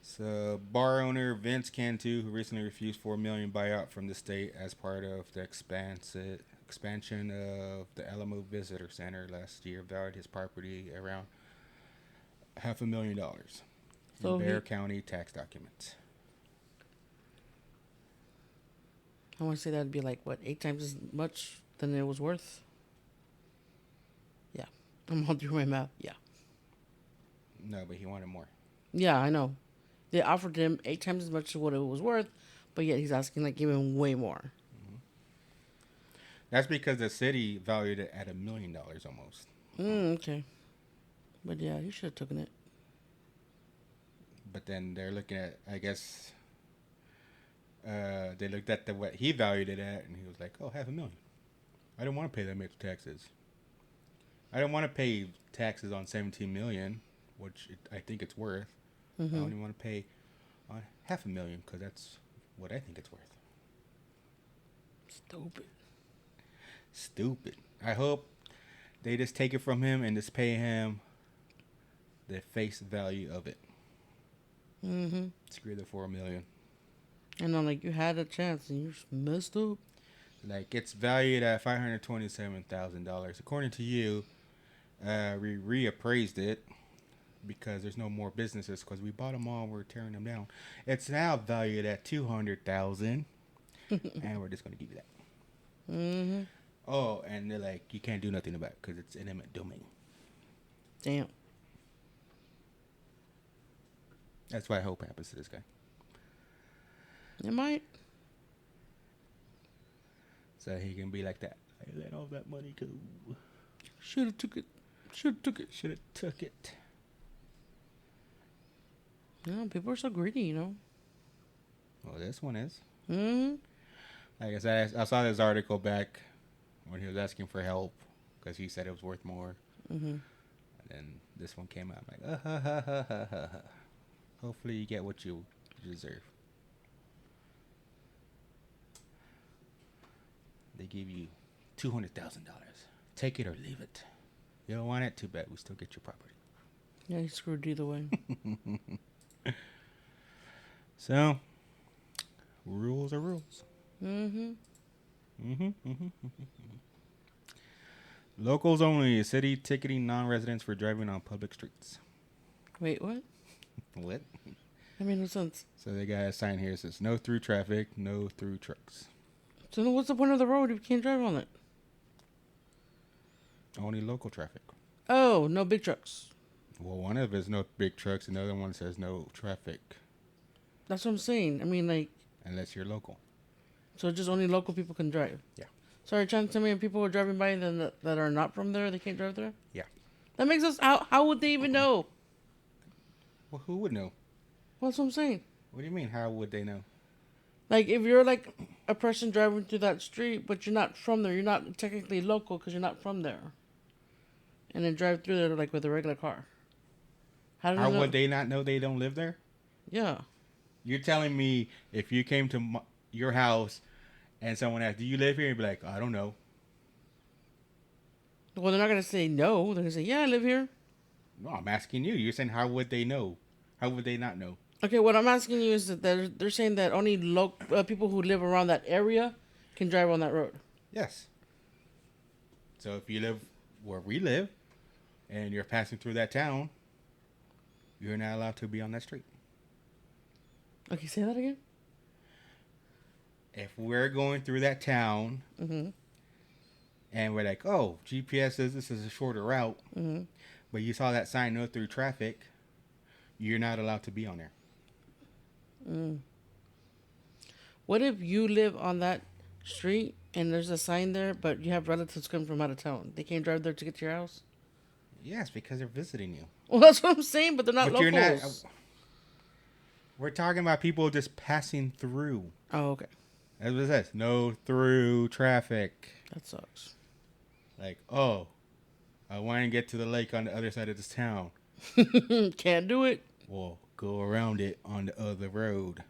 B: So bar owner Vince Cantu, who recently refused $4 million buyout from the state as part of the expansion of the Alamo Visitor Center last year, valued his property around $500,000 in Bexar County tax documents.
A: I want to say that'd be like, what, 8 times as much than it was worth? Yeah. I'm all through my math. Yeah.
B: No, but he wanted more.
A: Yeah, I know. They offered him 8 times as much as what it was worth, but yet he's asking like even way more.
B: Mm-hmm. That's because the city valued it at $1 million almost.
A: Okay. But yeah, you should have taken it.
B: But then they're looking at, I guess, they looked at what he valued it at, and he was like, oh, $500,000. I don't want to pay that much taxes. I don't want to pay taxes on $17 million, which I think it's worth. Mm-hmm. I only want to pay on $500,000 because that's what I think it's worth. Stupid. I hope they just take it from him and just pay him the face value of it.
A: Mm-hmm.
B: Screw the $4 million.
A: And I'm like, you had a chance and you just messed up.
B: Like, it's valued at $527,000. According to you, we reappraised it because there's no more businesses because we bought them all. We're tearing them down. It's now valued at $200,000, and we're just gonna give you that.
A: Mm-hmm.
B: Oh, and they're like, you can't do nothing about it because it's intimate domain.
A: Damn.
B: That's what I hope happens to this guy.
A: It might.
B: So he can be like that. I let all that money go.
A: Should have took it. Should have took it.
B: Should have took it.
A: No, people are so greedy, you know.
B: Well, this one is.
A: Mm-hmm.
B: Like I said, I saw this article back when he was asking for help because he said it was worth more.
A: Mm-hmm.
B: And then this one came out. I'm like, hopefully you get what you deserve. They give you $200,000. Take it or leave it. You don't want it? Too bad. We still get your property.
A: Yeah, he's screwed either way.
B: So, rules are rules.
A: Mm-hmm.
B: Locals only. City ticketing non-residents for driving on public streets.
A: Wait, what?
B: What?
A: That made no sense.
B: So they got a sign here that says no through traffic, no through trucks.
A: So then what's the point of the road if you can't drive on it?
B: Only local traffic.
A: Oh, no big trucks.
B: Well, one of it is no big trucks, and the other one says no traffic.
A: That's what I'm saying. I mean, like...
B: Unless you're local.
A: So just only local people can drive?
B: Yeah.
A: Sorry, trying to tell me if people are driving by that are not from there, they can't drive there?
B: Yeah.
A: That makes us... How would they even know?
B: Well, who would know?
A: Well, that's what I'm saying.
B: What do you mean, how would they know?
A: Like, if you're, like, a person driving through that street, but you're not from there, you're not technically local because you're not from there. And then drive through there, like, with a regular car.
B: How would they not know they don't live there?
A: Yeah.
B: You're telling me if you came to your house and someone asked, do you live here? You'd be like, I don't know.
A: Well, they're not going to say no. They're going to say, yeah, I live here.
B: No, I'm asking you. You're saying, how would they know? How would they not know?
A: Okay, what I'm asking you is that they're saying that only people who live around that area can drive on that road.
B: Yes. So if you live where we live and you're passing through that town, you're not allowed to be on that street.
A: Okay, say that again.
B: If we're going through that town and we're like, oh, GPS says this is a shorter route, but you saw that sign, no through traffic, you're not allowed to be on there.
A: What if you live on that street and there's a sign there, but you have relatives coming from out of town? They can't drive there to get to your house?
B: Yes, because they're visiting you.
A: Well, that's what I'm saying, but they're not locals.
B: You're not. We're talking about people just passing through.
A: Oh, okay.
B: That's what it says. No through traffic.
A: That sucks.
B: Like, oh, I want to get to the lake on the other side of this town.
A: Can't do it.
B: Well, go around it on the other road.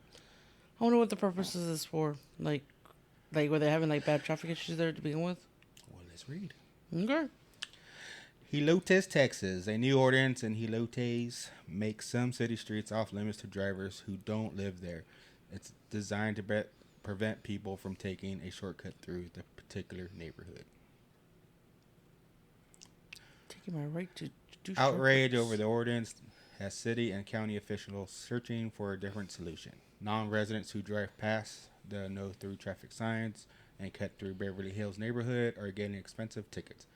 A: I wonder what the purpose is this for. Like were they having like bad traffic issues there to begin with?
B: Well, let's read.
A: Okay.
B: Helotes, Texas. A new ordinance in Helotes makes some city streets off limits to drivers who don't live there. It's designed to prevent people from taking a shortcut through the particular neighborhood.
A: Taking my right to do
B: Outrage
A: shortcuts.
B: over the ordinance has city and county officials searching for a different solution. Non-residents who drive past the no through traffic signs and cut through Beverly Hills neighborhood are getting expensive tickets.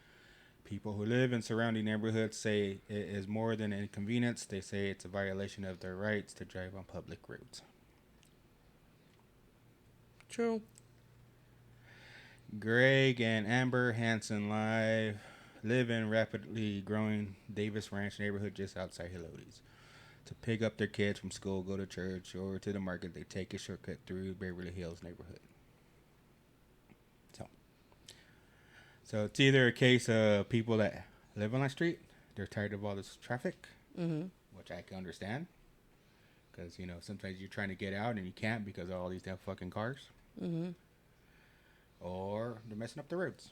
B: People who live in surrounding neighborhoods say it is more than an inconvenience. They say it's a violation of their rights to drive on public roads.
A: True.
B: Greg and Amber Hansen live in rapidly growing Davis Ranch neighborhood just outside Helotes. To pick up their kids from school, go to church, or to the market, they take a shortcut through Beverly Hills neighborhood. So it's either a case of people that live on that street, they're tired of all this traffic, which I can understand. Because, you know, sometimes you're trying to get out and you can't because of all these damn fucking cars. Or they're messing up the roads.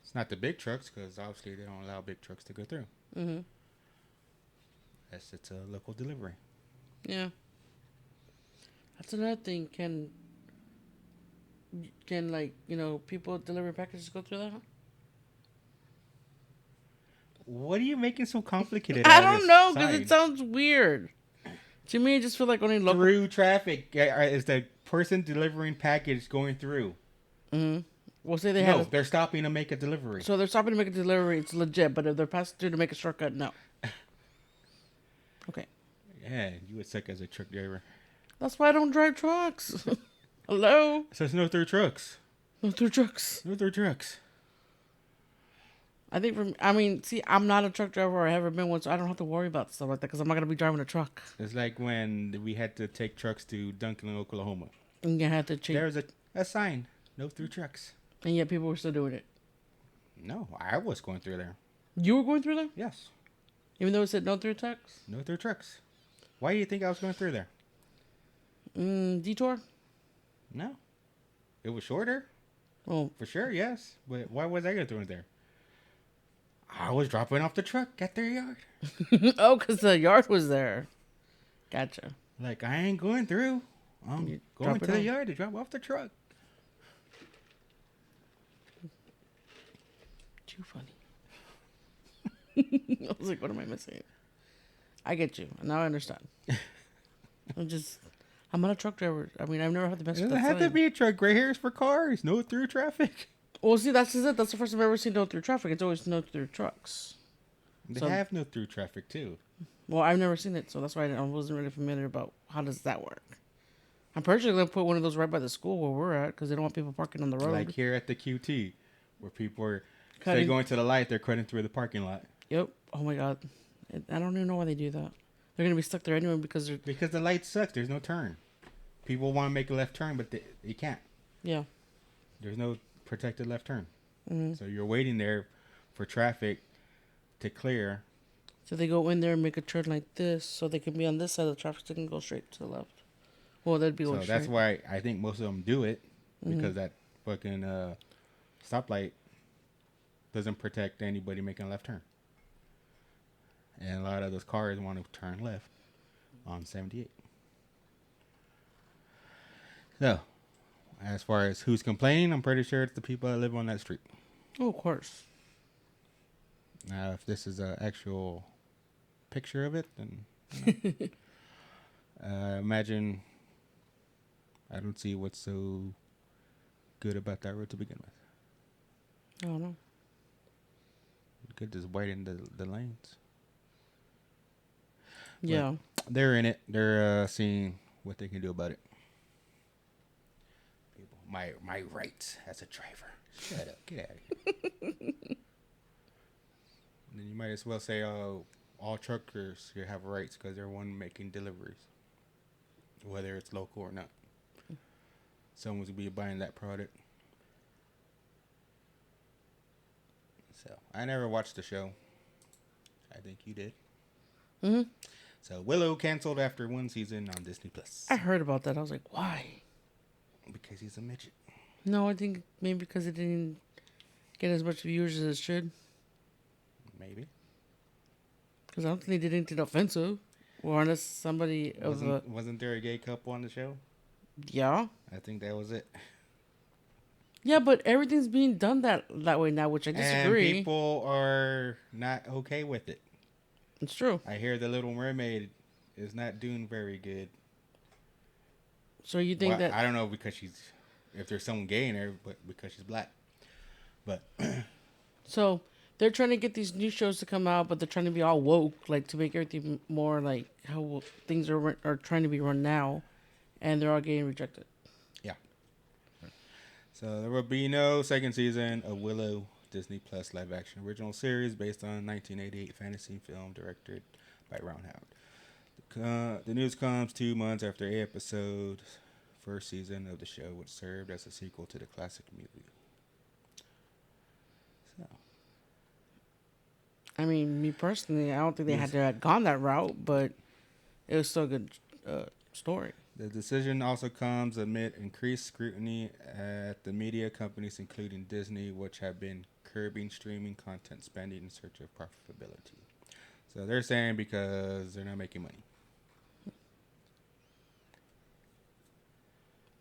B: It's not the big trucks because obviously they don't allow big trucks to go through. It's a local delivery.
A: Yeah. That's another thing. Can like people deliver packages go through that?
B: What are you making so complicated
A: I
B: out of
A: don't
B: this
A: know because
B: sign?
A: it sounds weird. To me, I just feel like only local.
B: Through traffic is the person delivering package going through.
A: We'll say they
B: No,
A: had.
B: they're stopping to make a delivery.
A: So they're stopping to make a delivery. It's legit, but if they're passing through to make a shortcut, no. Okay,
B: Yeah, you would suck as a truck driver.
A: that's why I don't drive trucks. Hello,
B: It says no through trucks.
A: no through trucks.
B: No through trucks.
A: I think see, I'm not a truck driver or I ever been one, so I don't have to worry about stuff like that because I'm not gonna be driving a truck.
B: It's like when we had to take trucks to Duncan, Oklahoma.
A: And you have to change,
B: There's a sign, no through trucks.
A: and yet people were still doing it.
B: No, I was going through there.
A: You were going through there,
B: Yes,
A: even though it said no through trucks.
B: no through trucks. Why do you think I was going through there?
A: Detour.
B: No, it was shorter.
A: Oh,
B: For sure, yes. But why was I going through there? I was dropping off the truck at their yard.
A: oh, because the yard was there. Gotcha.
B: Like, I ain't going through. I'm
A: You
B: going
A: drop it
B: to the
A: off.
B: yard to drop off the truck.
A: Too funny. I was like, what am I missing? I get you. Now I understand. I'm not a truck driver. I mean, I've never had to mess
B: It
A: with
B: doesn't
A: that
B: have to
A: sign.
B: be a truck. Right here is for cars. No through traffic.
A: Well, see, that's just it. That's the first time I've ever seen no through traffic. It's always no through trucks.
B: They
A: So-
B: have no through traffic, too.
A: Well, I've never seen it, so that's why I wasn't really familiar about how does that work. I'm pretty sure they'll put one of those right by the school where we're at because they don't want people parking on the road.
B: Like here at the QT, where people are
A: Cutting.
B: they going to the light, they're cutting through the parking lot.
A: Yep. Oh my god. I don't even know why they do that. They're gonna be stuck there anyway because they're
B: Because the light sucks. There's no turn. People want to make a left turn, but they can't.
A: yeah.
B: There's no protected left turn.
A: Mm-hmm.
B: So you're waiting there for traffic to clear.
A: So they go in there and make a turn like this, so they can be on this side of the traffic, so they can go straight to the left. Well, that'd be
B: So
A: going
B: that's
A: straight.
B: why I think most of them do it, because that fucking stoplight doesn't protect anybody making a left turn. And a lot of those cars want to turn left on 78. So, as far as who's complaining, I'm pretty sure it's the people that live on that street.
A: Oh, of course.
B: Now, if this is an actual picture of it, then you know. Imagine. I don't see what's so good about that road to begin with.
A: I don't know.
B: You could just widen the lanes.
A: Yeah.
B: They're in it. They're seeing what they can do about it. People, my rights as a driver. Shut up. Get out of here. Then you might as well say, oh, all truckers here have rights because they're one making deliveries, whether it's local or not. Someone's gonna be buying that product. So I never watched the show. I think you did.
A: Mm-hmm.
B: So Willow canceled after one season on Disney Plus
A: I heard about that. I was like, why?
B: because he's a midget.
A: No, I think maybe because it didn't get as much viewers as it should.
B: Maybe
A: Because I don't think they did anything offensive. Or unless somebody of a...
B: wasn't there a gay couple on the show?
A: Yeah.
B: I think that was it.
A: Yeah, but everything's being done that way now, which I disagree.
B: And people are not okay with it.
A: It's true.
B: I hear the Little Mermaid is not doing very good.
A: So you think
B: Well,
A: that...
B: I don't know if there's someone gay in there, but because she's black. But
A: So they're trying to get these new shows to come out, but they're trying to be all woke, like to make everything more like how things are trying to be run now, and they're all getting rejected.
B: yeah. So there will be no second season of Willow, Disney Plus live action original series based on 1988 fantasy film directed by Ron Howard. The news comes 2 months after 8 episodes, first season of the show, which served as a sequel to the classic movie. So,
A: I mean, me personally, I don't think they had to have gone that route, but it was still a good story.
B: the decision also comes amid increased scrutiny at the media companies, including Disney, which have been curbing streaming content spending in search of profitability. So they're saying because they're not making money.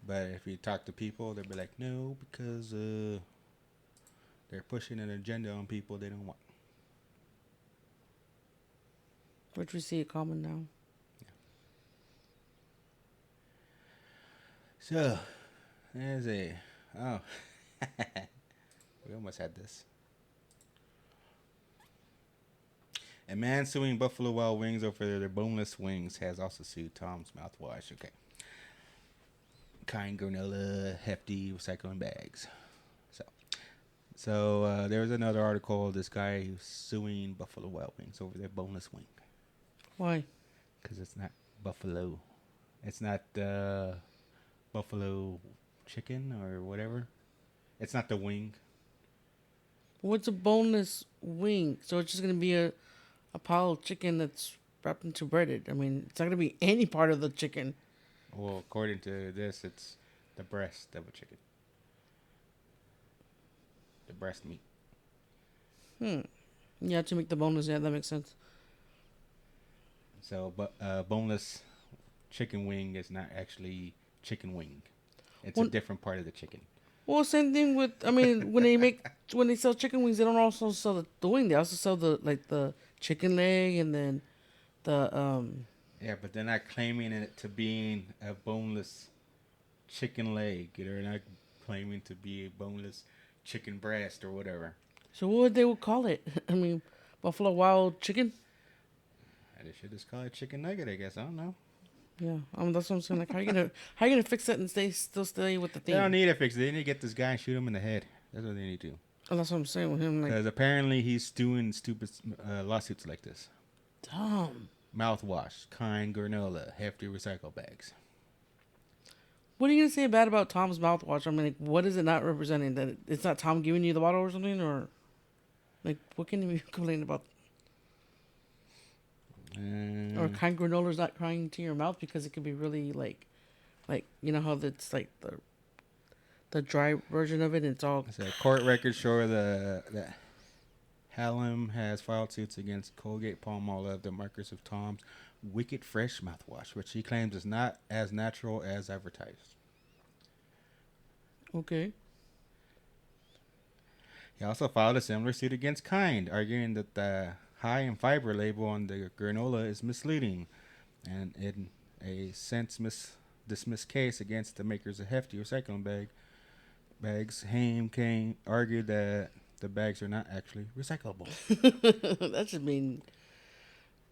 B: But if you talk to people, they'll be like, no, because they're pushing an agenda on people they don't want.
A: Which we see it common now.
B: So, there's oh, we almost had this. A man suing Buffalo Wild Wings over their boneless wings has also sued Tom's Mouthwash. Okay. Kind granola, hefty recycling bags. So there was another article. This guy who's suing Buffalo Wild Wings over their boneless wing.
A: Why?
B: Because it's not buffalo. It's not buffalo chicken or whatever. It's not the wing.
A: What's a boneless wing? So it's just gonna be a pile of chicken that's wrapped into breaded. I mean, it's not gonna be any part of the chicken.
B: Well, according to this, it's the breast of a chicken. The breast meat.
A: Yeah, to make the boneless. Yeah, that makes sense.
B: So, but boneless chicken wing is not actually chicken wing. It's a different part of the chicken.
A: Well, same thing with. I mean, when they sell chicken wings, they don't also sell the wing. They also sell the chicken leg and then the
B: Yeah, but they're not claiming it to being a boneless chicken leg. They're not claiming to be a boneless chicken breast or whatever.
A: So what would they call it? I mean, Buffalo Wild Chicken.
B: They should just call it chicken nugget, I guess. I don't know.
A: Yeah, that's what I'm saying. Like, how you gonna fix it and still stay with the thing?
B: They don't need to fix it. They need to get this guy and shoot him in the head. That's what they need to do.
A: Oh, that's what I'm saying with him. Like,
B: Because apparently he's doing stupid lawsuits like this.
A: dumb.
B: Mouthwash, kind granola, hefty recycle bags.
A: What are you gonna say bad about Tom's mouthwash? I mean, like, what is it not representing? That it's not Tom giving you the bottle or something, or like, what can you complain about? Or kind granola's not crying to your mouth because it could be really like you know how it's like the dry version of it. And it's all.
B: So court records show that Hallam has filed suits against Colgate Palmolive, the makers of Tom's Wicked Fresh mouthwash, which he claims is not as natural as advertised.
A: Okay.
B: He also filed a similar suit against Kind, arguing that the high in fiber label on the granola is misleading, and in a since dismissed case against the makers of Hefty recycling bags, Haim argued that the bags are not actually recyclable.
A: That just mean,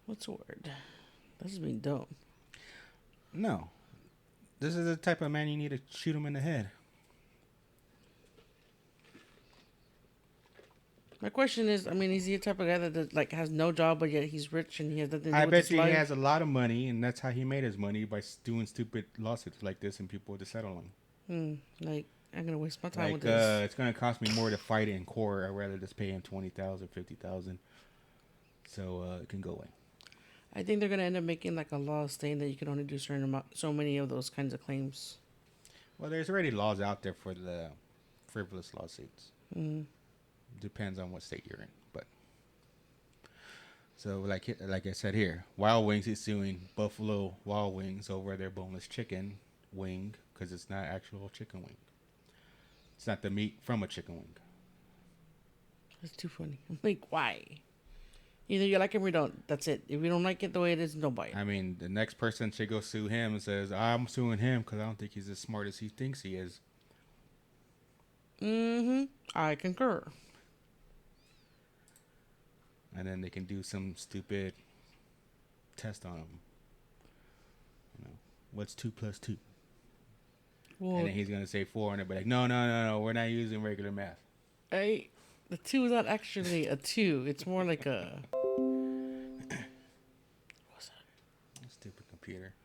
A: what's the word? That just mean dumb.
B: No, this is the type of man you need to shoot him in the head.
A: My question is, I mean, is he the type of guy that like has no job but yet he's rich and he has nothing to do
B: I
A: with
B: bet
A: his
B: you
A: life?
B: he has a lot of money, and that's how he made his money, by doing stupid lawsuits like this and people to settle them.
A: Like, I'm gonna waste my time with this.
B: It's gonna cost me more to fight it in court. I'd rather just pay him $20,000, $50,000, so it can go away.
A: I think they're gonna end up making like a law saying that you can only do so many of those kinds of claims.
B: Well, there's already laws out there for the frivolous lawsuits. Depends on what state you're in, but so like I said here, Wild Wings is suing Buffalo Wild Wings over their boneless chicken wing because it's not actual chicken wing. It's not the meat from a chicken wing.
A: That's too funny. I'm like, why? Either you like it or you don't. That's it. If you don't like it the way it is, don't buy it.
B: I mean, the next person should go sue him and says, I'm suing him because I don't think he's as smart as he thinks he is.
A: I concur.
B: And then they can do some stupid test on him. You know, what's 2 + 2?
A: Well,
B: And then he's going to say 4, and they'll be like, no, we're not using regular math.
A: the 2 is not actually a 2. It's more like a... What's that?
B: Stupid computer.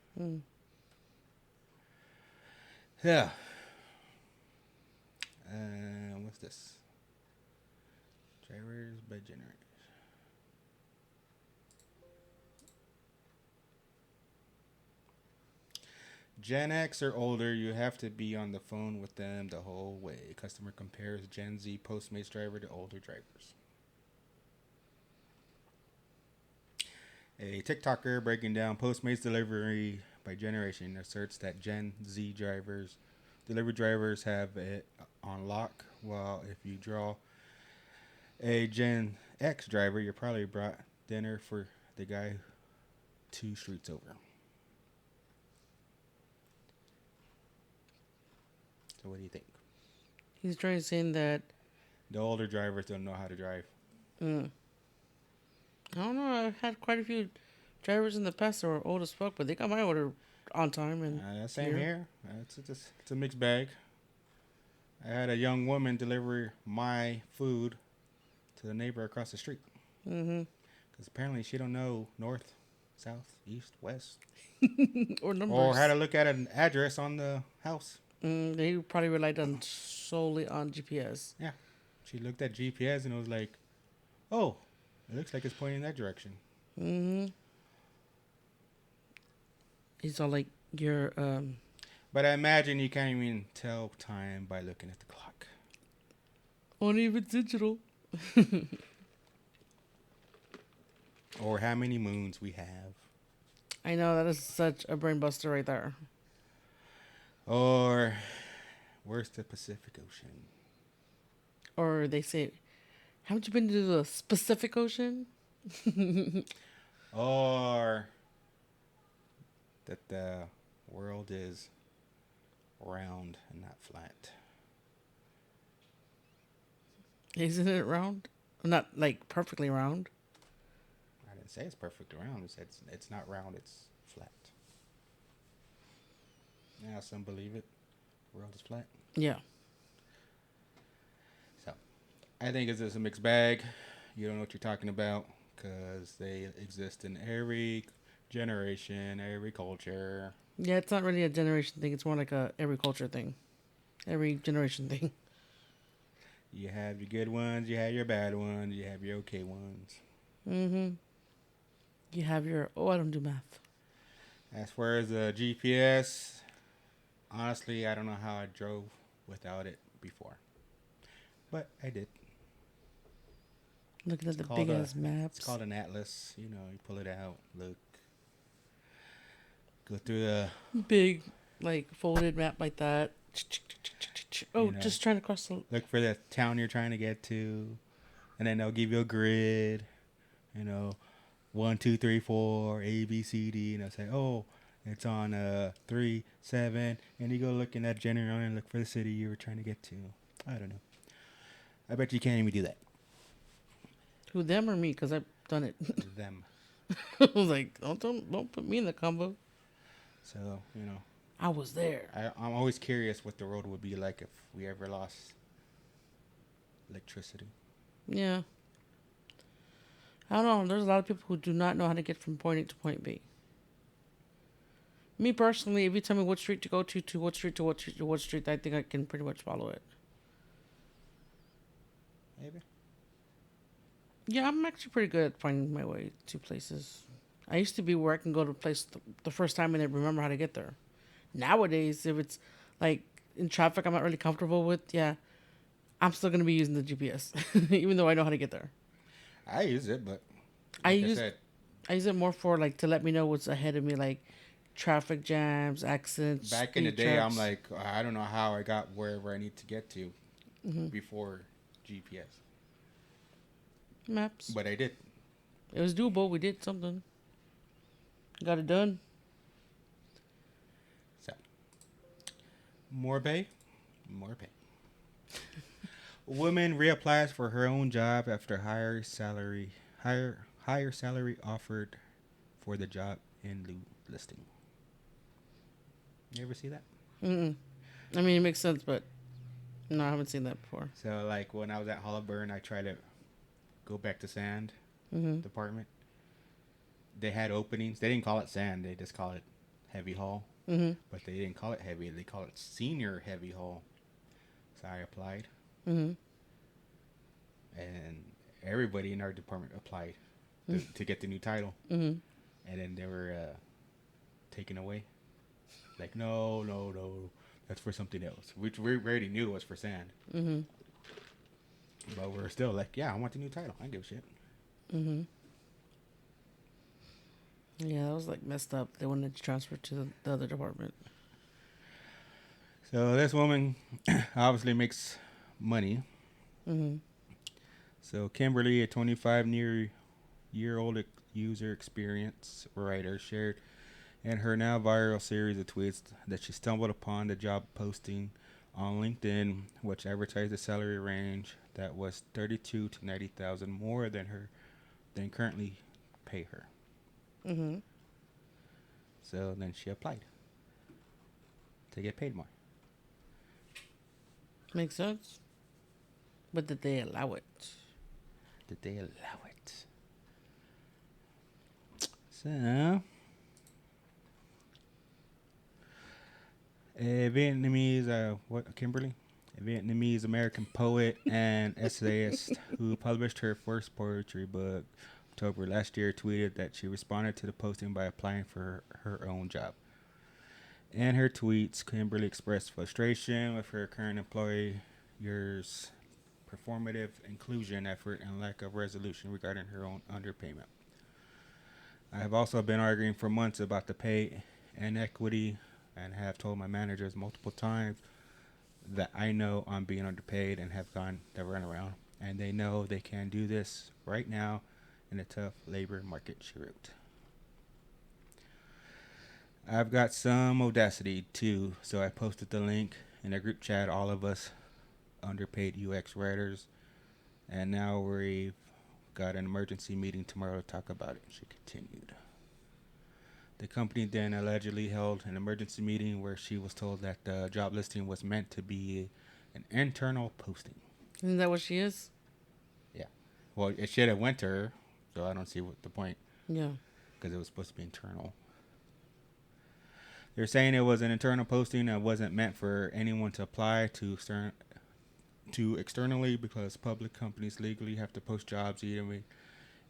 B: Yeah. What's this? Drivers by generators. Gen X or older, you have to be on the phone with them the whole way. Customer compares Gen Z Postmates driver to older drivers. A TikToker breaking down Postmates delivery by generation asserts that Gen Z drivers Delivery drivers have it on lock, while if you draw a Gen X driver, you probably brought dinner for the guy 2 streets over. So what do you think?
A: He's trying to say that.
B: The older drivers don't know how to drive.
A: I don't know. I've had quite a few drivers in the past that were old as fuck, but they got my order on time. And
B: Same here. It's a mixed bag. I had a young woman deliver my food to the neighbor across the street. Because apparently she don't know north, south, east, west.
A: or numbers.
B: Or how to look at an address on the house.
A: They probably relied solely on GPS.
B: Yeah. She looked at GPS and was like, oh, it looks like it's pointing in that direction.
A: He's all like, you're...
B: But I imagine you can't even tell time by looking at the clock.
A: Only if it's digital.
B: Or how many moons we have.
A: I know, that is such a brain buster right there.
B: Or where's the Pacific Ocean?
A: Or they say, haven't you been to the Pacific Ocean?
B: Or that the world is round and not flat.
A: Isn't it round? Not like perfectly round.
B: I didn't say it's perfect round. I said it's not round, it's flat. Yeah, some believe it. The world is flat.
A: Yeah.
B: So, I think it's just a mixed bag. You don't know what you're talking about because they exist in every generation, every culture.
A: Yeah, it's not really a generation thing. It's more like a every culture thing. Every generation thing.
B: You have your good ones, you have your bad ones, you have your okay ones.
A: You have your, I don't do math.
B: As far as the GPS, honestly, I don't know how I drove without it before. But I did.
A: Looking at the big ass maps.
B: It's called an atlas. You know, you pull it out, look. Go through the...
A: Big, like, folded map like that. Oh,
B: you know,
A: just trying to cross the...
B: Look for the town you're trying to get to. And then they'll give you a grid. You know, 1, 2, 3, 4, A, B, C, D. And they'll say, oh, it's on 3, 7. And you go look in that general and look for the city you were trying to get to. I don't know. I bet you can't even do that.
A: Who, them or me? Because I've done it.
B: Them.
A: I was like, don't put me in the combo.
B: So, you know.
A: I was there.
B: I'm always curious what the road would be like if we ever lost electricity.
A: Yeah. I don't know. There's a lot of people who do not know how to get from point A to point B. Me personally, if you tell me what street to go to what street, to what street, to what street, I think I can pretty much follow it.
B: Maybe.
A: Yeah, I'm actually pretty good at finding my way to places. I used to be where I can go to a place the first time and then remember how to get there. Nowadays, if it's like in traffic I'm not really comfortable with, yeah, I'm still going to be using the GPS, even though I know how to get there.
B: I use it, but
A: I use it more for like to let me know what's ahead of me, like traffic jams, accidents.
B: Back in the day, I'm like, I don't know how I got wherever I need to get to before GPS.
A: Maps.
B: But I did.
A: It was doable. We did something. Got it done.
B: So, more pay. Woman reapplies for her own job after higher salary offered for the job in lieu listing. You ever see that?
A: I mean, it makes sense, but no, I haven't seen that before.
B: So, like when I was at Hollyburn, I tried to go back to sand department. They had openings. They didn't call it sand. They just call it heavy haul. But they didn't call it heavy. They call it senior heavy haul. So I applied. And everybody in our department applied to get the new title. And then they were taken away. Like, no. That's for something else. Which we already knew it was for sand. But we're still like, yeah, I want the new title. I don't give a shit. Yeah,
A: that was like messed up. They wanted to transfer to the other department.
B: So this woman obviously makes money. So Kimberly, a 25-year-old user experience writer, shared in her now viral series of tweets that she stumbled upon the job posting on LinkedIn, which advertised a salary range that was 32 to 90,000 more than currently pay her. So then she applied to get paid more.
A: Makes sense. But did they allow it?
B: Did they allow it? So, a Vietnamese, Kimberly? A Vietnamese American poet and essayist who published her first poetry book October last year tweeted that she responded to the posting by applying for her own job. In her tweets, Kimberly expressed frustration with her current employer's performative inclusion effort and lack of resolution regarding her own underpayment. I have also been arguing for months about the pay inequity and have told my managers multiple times that I know I'm being underpaid and have gone the runaround, and they know they can do this right now in a tough labor market, she wrote. I've got some audacity too, so I posted the link in a group chat, all of us underpaid UX writers, and now we've got an emergency meeting tomorrow to talk about it, she continued. The company then allegedly held an emergency meeting where she was told that the job listing was meant to be an internal posting.
A: Isn't that what she is?
B: Yeah. Well, it should have went to her, so I don't see what the point.
A: Yeah.
B: Because it was supposed to be internal. They're saying it was an internal posting that wasn't meant for anyone to apply to externally, because public companies legally have to post jobs even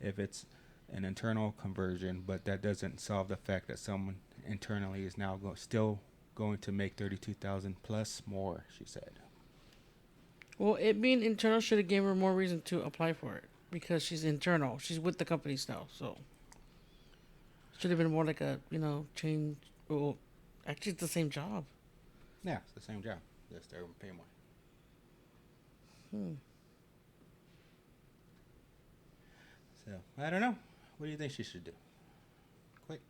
B: if it's an internal conversion, but that doesn't solve the fact that someone internally is now still going to make 32,000 plus more, she said.
A: Well, it being internal should have given her more reason to apply for it, because she's internal. She's with the company still, so should have been more like a change. Well, actually, it's the same job.
B: Yeah, it's the same job. Just they're going to pay more. So, I don't know. What do you think she should do? Quit?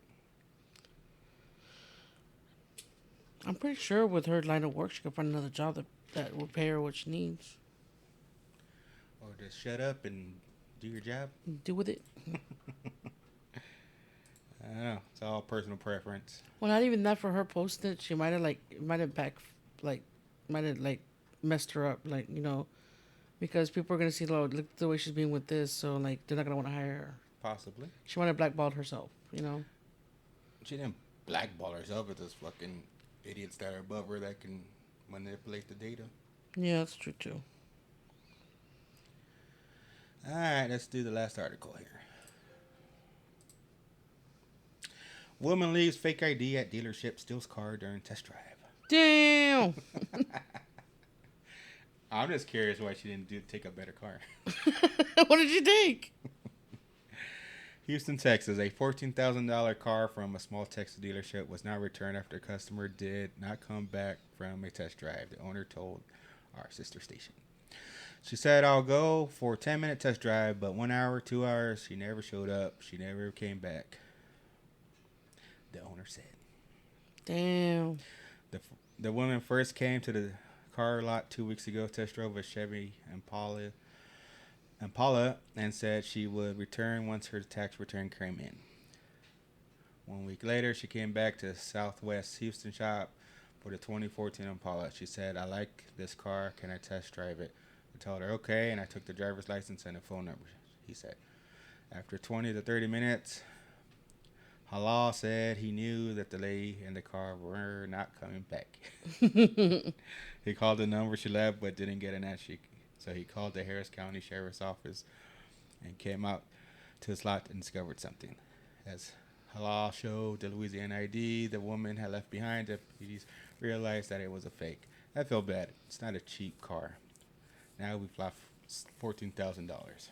A: I'm pretty sure with her line of work, she could find another job that will pay her what she needs.
B: Or just shut up and do your job?
A: Do with it.
B: I don't know. It's all personal preference.
A: Well, not even that for her posting it. She might have messed her up, because people are gonna see, look the way she's being with this, so they're not gonna want to hire her.
B: Possibly.
A: She might have blackballed herself,
B: She didn't blackball herself with those fucking idiots that are above her that can manipulate the data.
A: Yeah, that's true too.
B: All right, let's do the last article here. Woman leaves fake ID at dealership, steals car during test drive.
A: Damn.
B: I'm just curious why she didn't take a better car.
A: What did you take?
B: Houston, Texas. A $14,000 car from a small Texas dealership was now returned after a customer did not come back from a test drive, the owner told our sister station. She said, I'll go for a 10-minute test drive, but 1 hour, 2 hours, she never showed up. She never came back, the owner said.
A: Damn.
B: The woman first came to the car lot 2 weeks ago, test drove a Chevy Impala, and said she would return once her tax return came in. 1 week later, she came back to Southwest Houston shop for the 2014 Impala. She said, I like this car. Can I test drive it? I told her, okay, and I took the driver's license and the phone number, he said. After 20 to 30 minutes, Halal said he knew that the lady in the car were not coming back. He called the number she left but didn't get an answer. So he called the Harris County Sheriff's Office and came out to his lot and discovered something. As Halal showed the Louisiana ID the woman had left behind, deputies realized that it was a fake. I feel bad. It's not a cheap car. Now we've lost $14,000.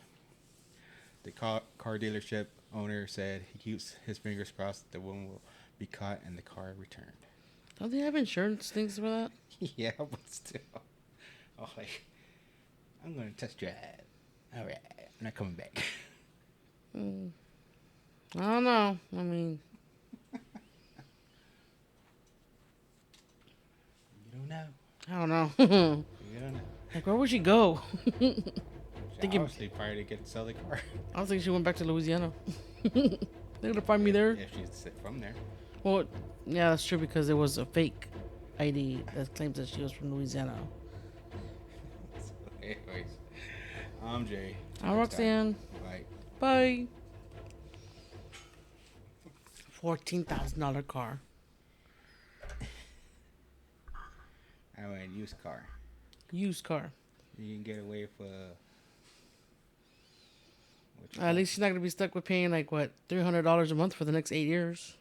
B: The car dealership owner said he keeps his fingers crossed that the woman will be caught and the car returned.
A: Don't they have insurance things for that?
B: Yeah, but still. Oh, like, I'm going to test drive. All right. I'm not coming back.
A: I don't know. I mean,
B: You don't know.
A: I don't know.
B: You don't know.
A: Like, where would she go?
B: She
A: Thinking-
B: obviously probably to get sell the car.
A: I don't think she went back to Louisiana. They're gonna find me there.
B: If she's from there.
A: Well, yeah, that's true because it was a fake ID that claims that she was from Louisiana.
B: So, anyways, I'm Jay.
A: I'm Roxanne.
B: Bye.
A: Bye. $14,000 car.
B: I went used car.
A: Used car.
B: You can get away with
A: At least she's not gonna be stuck with paying like what $300 a month for the next 8 years.